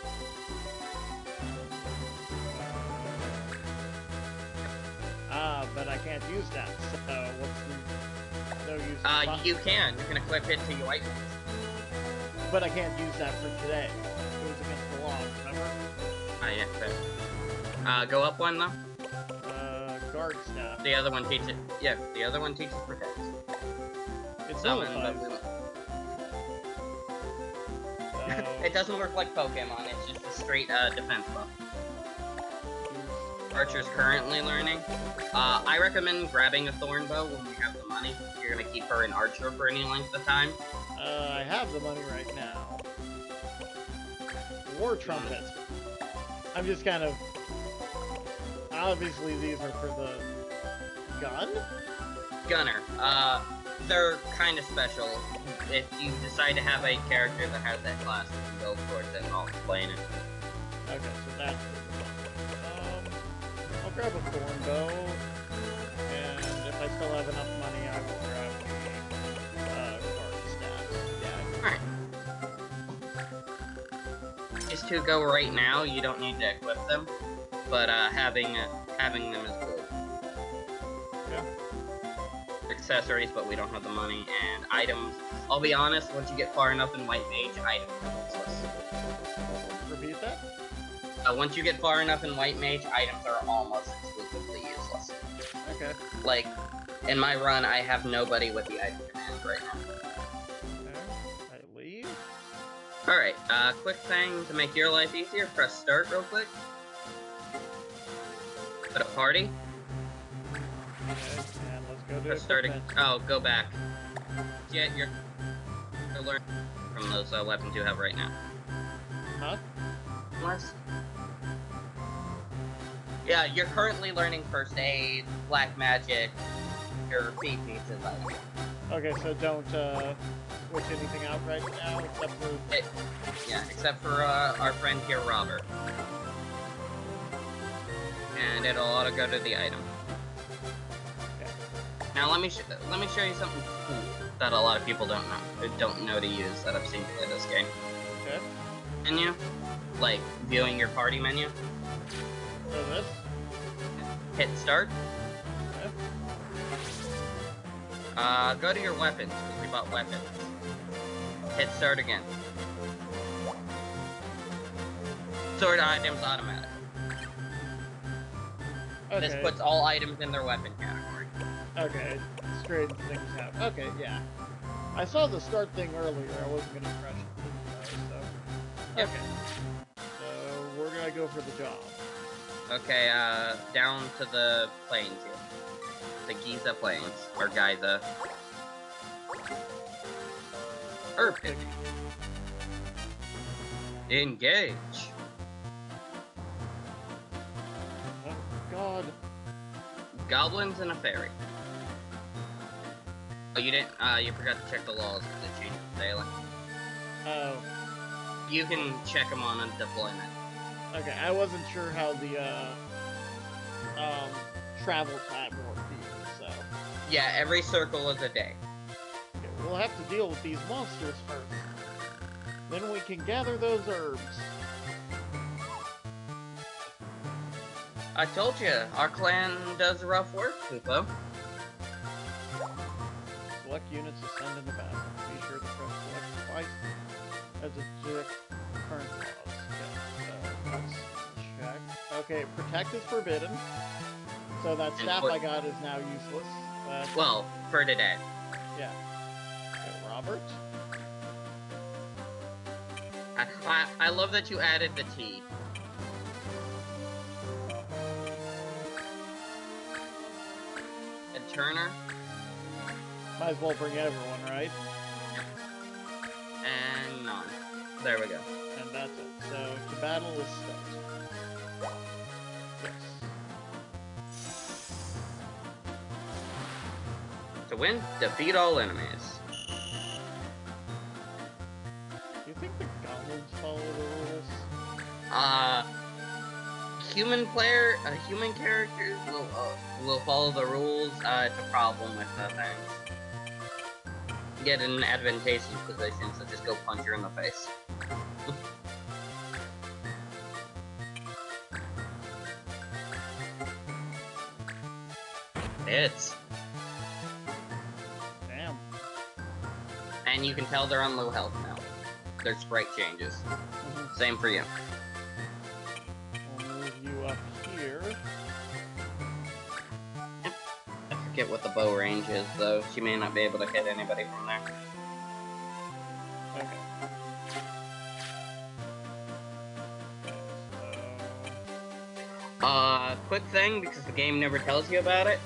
But I can't use that, so what's the no use? You can equip it to your items. But I can't use that for today. It was against the law, remember? Yeah, fair. Go up one, though. Guard staff. The other one teaches, the other one teaches protect. It's Summon, but it doesn't work like Pokemon, it's just a straight, defense buff. Archer's currently learning. I recommend grabbing a thorn bow when we have the money. If you're gonna keep her an archer for any length of time. I have the money right now. War trumpet. I'm just kind of... Obviously these are for the... gun? Gunner. They're kind of special. If you decide to have a character that has that class, you can go towards it and I'll explain it. Okay, so that's... I'll grab a thorn bow, and if I still have enough money, I will grab the card staff. Yeah. Alright. These two go right now, you don't need to equip them, but having them is good. Yeah. Accessories, but we don't have the money, and items. I'll be honest, once you get far enough in White Mage, items are useless. Repeat that? Once you get far enough in White Mage, items are almost exclusively useless. Okay. Like, in my run, I have nobody with the item command right now. Okay. I leave. Alright, quick thing to make your life easier, press start real quick. Put a party. Okay, and let's go to Press start. equipment. Oh, go back. Yeah, you're learning from those weapons you have right now. list? Yeah, you're currently learning first aid, black magic, your feet needs and like. Okay, so don't switch anything out right now, except for... Yeah, except for our friend here, Robert. And it'll auto go to the item. Okay. Now let me show you something cool that a lot of people don't know to use that I've seen play this game. Okay. Menu, like viewing your party menu. So this? Hit start. Okay. Go to your weapons, because we bought weapons. Hit start again. Sort items automatic. Okay. This puts all items in their weapon category. Okay, straighten things out. Okay, yeah. I saw the start thing earlier, I wasn't gonna press it, so... Yep. Okay. So, we're gonna go for the job. Okay, down to the plains here. The Giza Plains, or Giza. Perfect. Engage. Oh, God. Goblins and a fairy. Oh, you didn't, you forgot to check the laws because it changed daily. Oh. You can check them on a deployment. Okay, I wasn't sure how the, travel tab worked either, so... Yeah, every circle is a day. Okay, we'll have to deal with these monsters first. Then we can gather those herbs. I told you, our clan does rough work, Pupo. Select units ascend into battle. Be sure to press select twice as a direct current clause. Okay, so let's check. Okay, protect is forbidden. So that staff I got is now useless. Well, for today. Yeah. Okay, Robert. I love that you added the T. And Turner. Might as well bring everyone, right? And none. There we go. And that's it. So, to battle is start. Yes. To win, defeat all enemies. Do you think the goblins follow the rules? Human characters will follow the rules. It's a problem with the things. Get in an advantageous position, so just go punch her in the face. Hits. Damn. And you can tell they're on low health now. Their sprite changes. Same for you. We'll move you up here. I forget what the bow range is, though. She may not be able to hit anybody from there. Okay. Quick thing, because the game never tells you about it.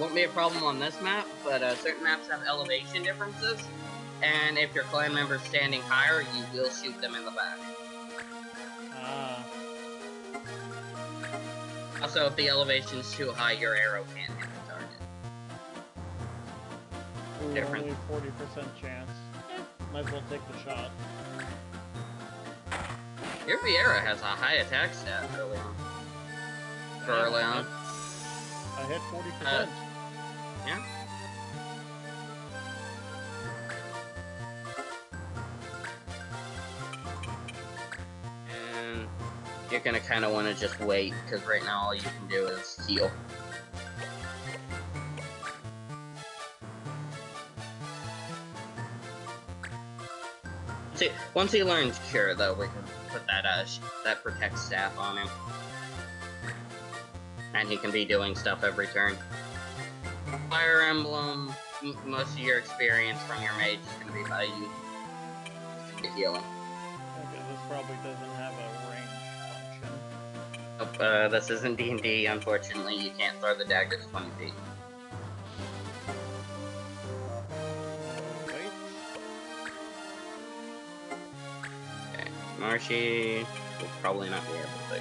Won't be a problem on this map, but certain maps have elevation differences. And if your clan member's standing higher, you will shoot them in the back. Also, if the elevation's too high, your arrow can't hit the target. Ooh, Different. only 40% chance. Might as well take the shot. Your Vieira has a high attack stat early on. For early on. I hit 40%. Yeah. And you're gonna kind of want to just wait, because right now all you can do is heal. See, once he learns Cure, though, we can put that that protect staff on him. And he can be doing stuff every turn. Fire Emblem, most of your experience from your mage is going to be by using the healing. Okay, this probably doesn't have a range function. Nope, this isn't D&D, unfortunately. You can't throw the daggers 20 feet. Wait. Okay. Marshy will probably not be able to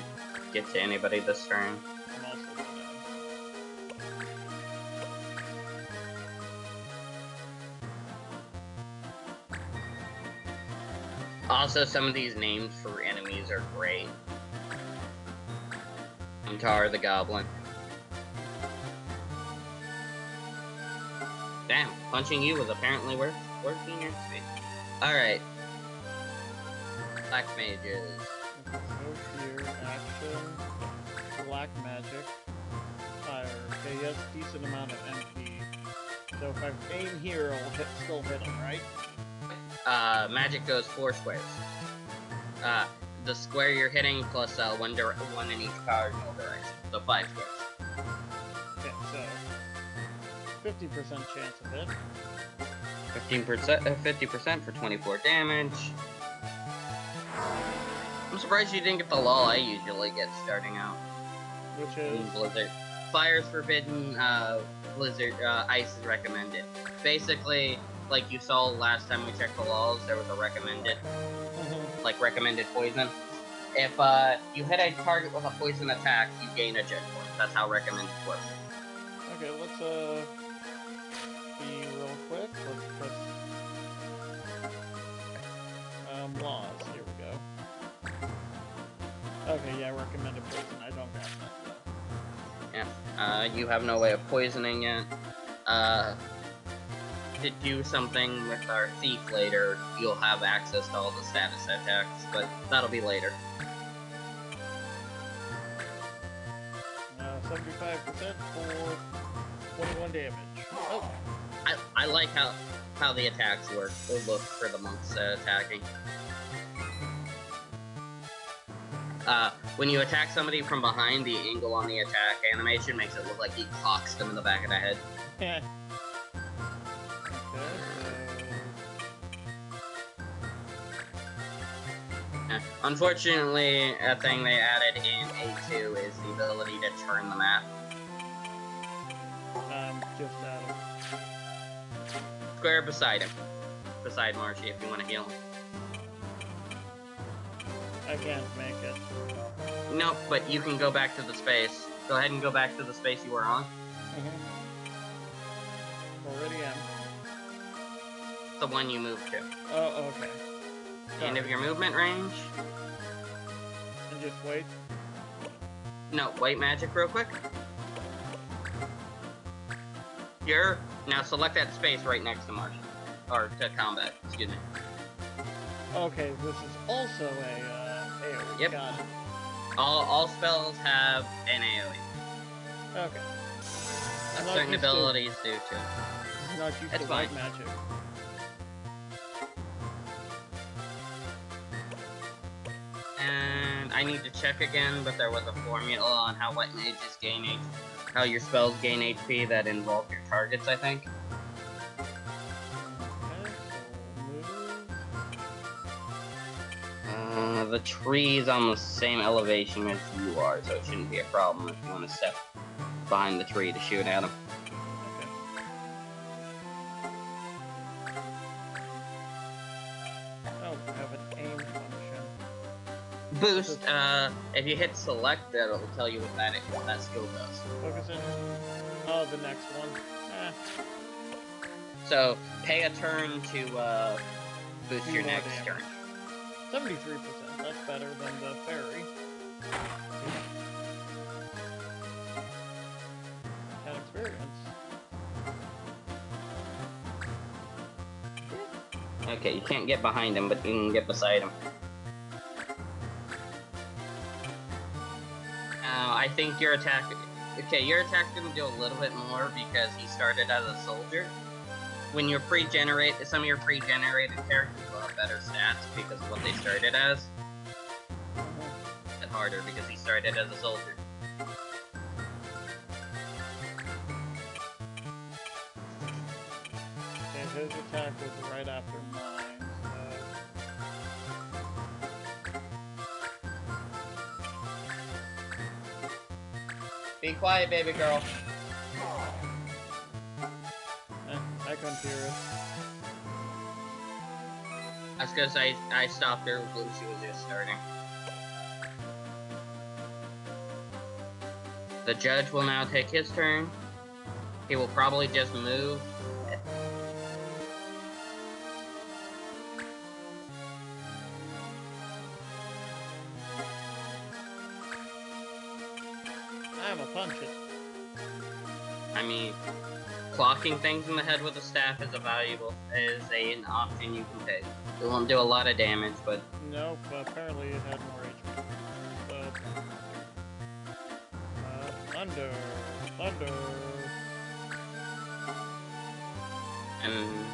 get to anybody this turn. I'm also gonna... Also, some of these names for enemies are great. Tar the Goblin. Damn, punching you was apparently worth 14 XP. Alright. Black Mages. Okay, so here, action, black magic, fire. Okay, he has a decent amount of MP. So if I aim here, I'll still hit him, right? Magic goes 4 squares. The square you're hitting plus one in each cardinal direction. So 5 squares. Okay, so 50% chance of hit. 50% for 24 damage. I'm surprised you didn't get the lull I usually get starting out. Which is? Blizzard. Fire's forbidden, Blizzard, ice is recommended. Basically, like you saw last time we checked the lulls, there was a recommended, like recommended poison. If you hit a target with a poison attack, you gain a gen point. That's how recommended works. Okay, let's be real quick. Let's press laws. Here we go. Okay, yeah, recommended poison. I don't got that though. Yeah. You have no way of poisoning it. To do something with our thief later, you'll have access to all the status attacks, but that'll be later. 75% for 21 damage. Oh! I like how the attacks work. They look for the monks attacking. When you attack somebody from behind, the angle on the attack animation makes it look like he clocks them in the back of the head. Unfortunately, a thing they added in A2 is the ability to turn the map. Just out of... Square beside him. Beside Marshy if you want to heal him. I can't make it. Nope, but you can go back to the space. Go ahead and go back to the space you were on. Already am. The one you moved to. Oh, okay. End of your movement range. And just wait. No, white magic real quick. Now select that space right next to Martian. Or to combat, excuse me. Okay, this is also a AoE. Yep. Got it. All spells have an AoE. Okay. Certain abilities do too. I'm not used That's to fine. white magic. And I need to check again, but there was a formula on how white mages gain HP, how your spells gain HP that involve your targets, I think. Okay, so move. The tree's on the same elevation as you are, so it shouldn't be a problem if you want to step behind the tree to shoot at him. Okay. Oh, I have an aim function. Boost, if you hit select, it'll tell you what that skill does. Focus in. Oh, the next one. So, pay a turn to, boost your next turn. 73%. That's better than the fairy. And experience. Okay, you can't get behind him, but you can get beside him. I think your attack... Okay, your attack's gonna do a little bit more because he started as a soldier. When you're some of your pre-generated characters will have better stats because of what they started as. And harder because he started as a soldier. Okay, his attack was right after mine, Be quiet, baby girl. I couldn't hear it. I was because I stopped her when she was just starting. The judge will now take his turn. He will probably just move. I'm a punch it. I mean, clocking things in the head with a staff is an option you can take. It won't do a lot of damage, but... Nope, apparently it had more HP. So... thunder! Thunder! And...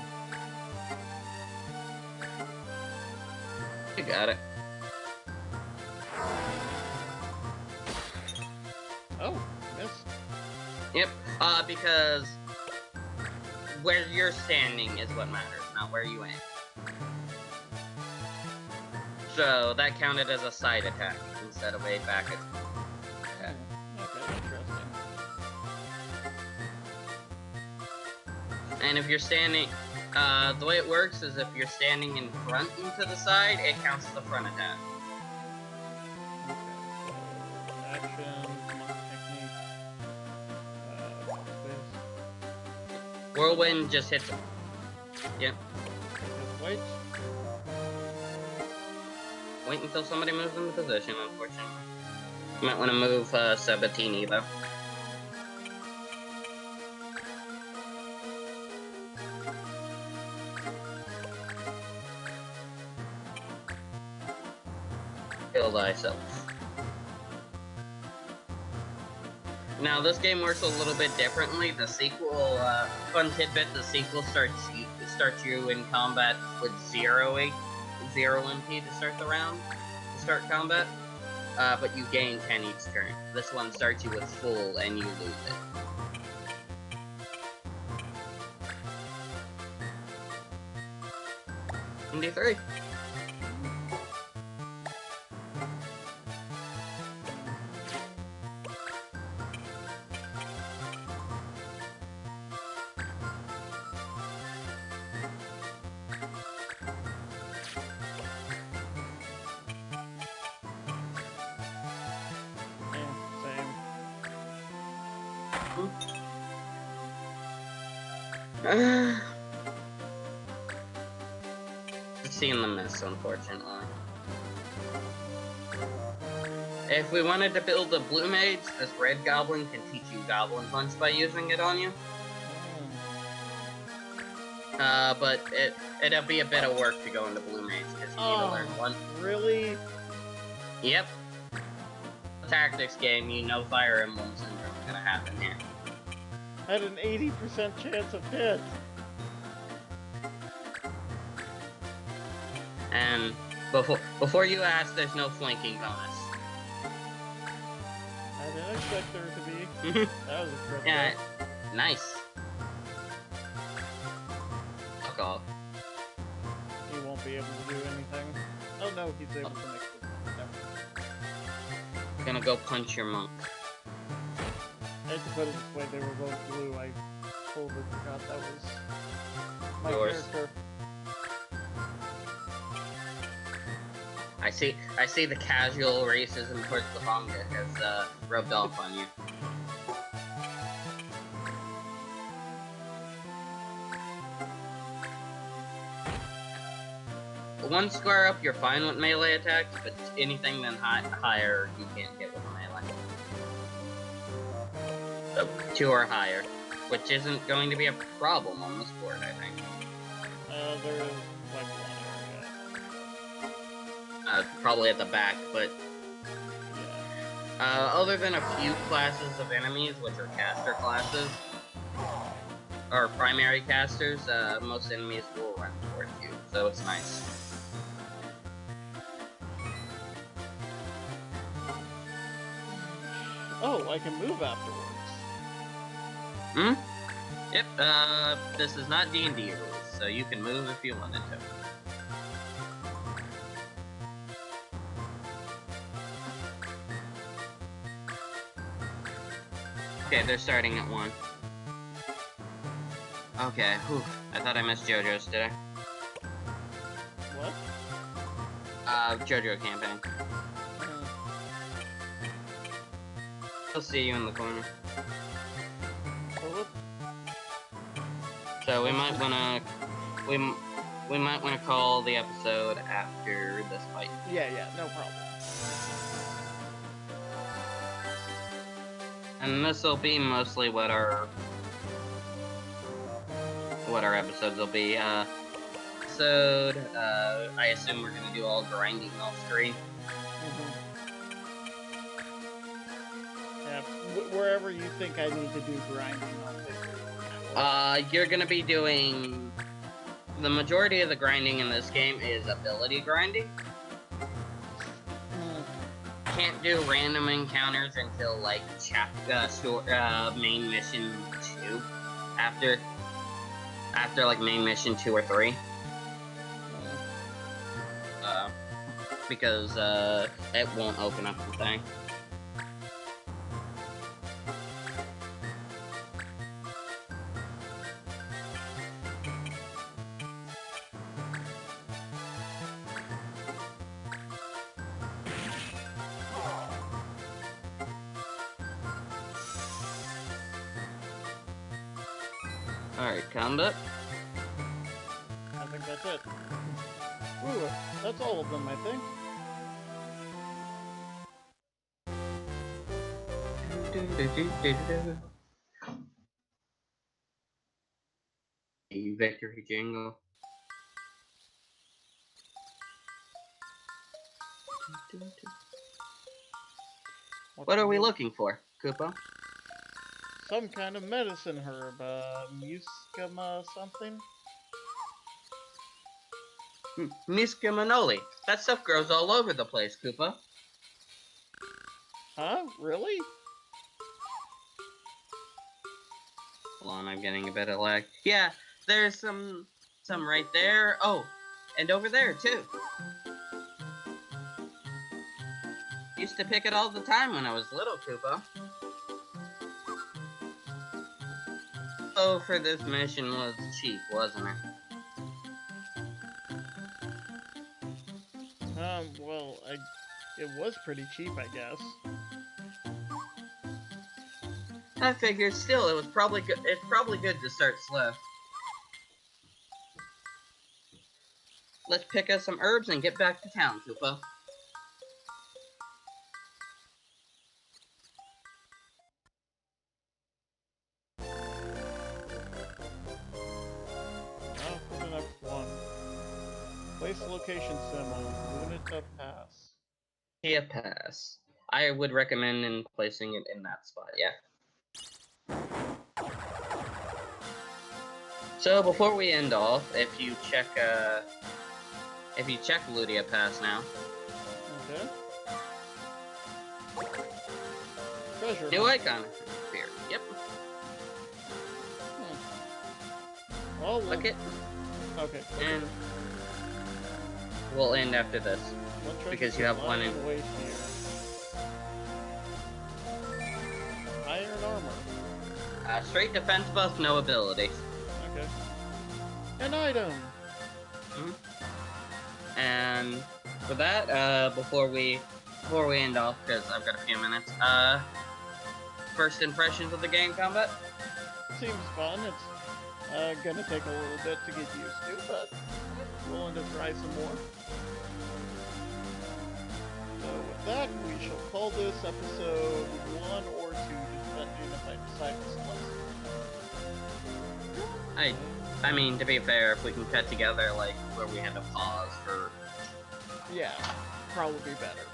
You got it. Oh, missed. Yep, because... where you're standing is what matters, not where you aim. So, that counted as a side attack instead of a back attack. Okay, interesting. And if you're standing, the way it works is if you're standing in front and to the side, it counts as a front attack. Okay, so action, technique, Whirlwind just hits him. Yep. wait. Wait until somebody moves into position, unfortunately. You might want to move Sabatini, though. Kill thyself. Now, this game works a little bit differently. The sequel, fun tidbit, the sequel starts you in combat with 0 MP to start the round, to start combat, but you gain 10 each turn. This one starts you with full, and you lose it. MD3. Seeing the miss, unfortunately. If we wanted to build a blue mage, this red goblin can teach you Goblin Punch by using it on you. But it'll be a bit of work to go into blue mage, because you need to learn one. Really? Yep. Tactics game, you know Fire Emblem Syndrome is gonna happen here. I had an 80% chance of hit. And before you ask, there's no flanking bonus. I didn't expect there to be. That was a crit. Yeah, nice. Fuck off. He won't be able to do anything. Oh no, he's able to mix it. I'm gonna go punch your monk. I hate to put it this way, they were both blue. I totally forgot that was my Yours. character. I see the casual racism towards the manga has rubbed off on you. One square up, you're fine with melee attacks, but anything then higher, you can't get with melee. So, 2 or higher, which isn't going to be a problem on this board, I think. There is like one area. Probably at the back, but Yeah. other than a few classes of enemies, which are caster classes, or primary casters, most enemies will run towards you, so it's nice. Oh, I can move afterwards. Hmm? Yep, this is not D&D rules, so you can move if you wanted to. Okay, they're starting at 1. Okay, whew. I thought I missed JoJo's, did I? What? JoJo campaign. I'll see you in the corner. So we might wanna we might wanna call the episode after this fight. Yeah, no problem. And this will be mostly what our episodes will be. Episode, I assume we're gonna do all grinding off screen. Yeah, wherever you think I need to do grinding, I'll take it. You're gonna be doing... The majority of the grinding in this game is ability grinding. Can't do random encounters until, like, main mission 2. After, like, main mission 2 or 3. Because, it won't open up the thing. Alright, combat. I think that's it. Ooh, that's all of them, I think. Victory jingle. What are we looking for, Koopa? Some kind of medicine herb, muscama something? Muscamanoli. That stuff grows all over the place, Koopa. Huh? Really? Hold on, I'm getting a bit of lag. Yeah, there's some right there. Oh, and over there, too. Used to pick it all the time when I was little, Koopa. Oh, for this mission was cheap, wasn't it? Well, it was pretty cheap, I guess. I figured still, it was probably good. It's probably good to start slow. Let's pick up some herbs and get back to town, Koopa. Now for the next one. Place location symbol. Lunita Pass. Yeah, pass. I would recommend in placing it in that spot, yeah. So before we end off, if you check Ludia Pass now. Okay. Treasure. New icon appeared. Yep. Well, Click it. Okay. And we'll end after this. Because you have one in. Iron armor. Straight defense buff, no ability. Okay. An item. And for that, before we end off, because I've got a few minutes. First impressions of the game, Combat? Seems fun. It's gonna take a little bit to get used to, but willing to try some more. So with that, we shall call this episode 1 or 2, depending if I decide to select. I mean, to be fair, if we can cut together, like, where we had to pause for... Yeah, probably be better.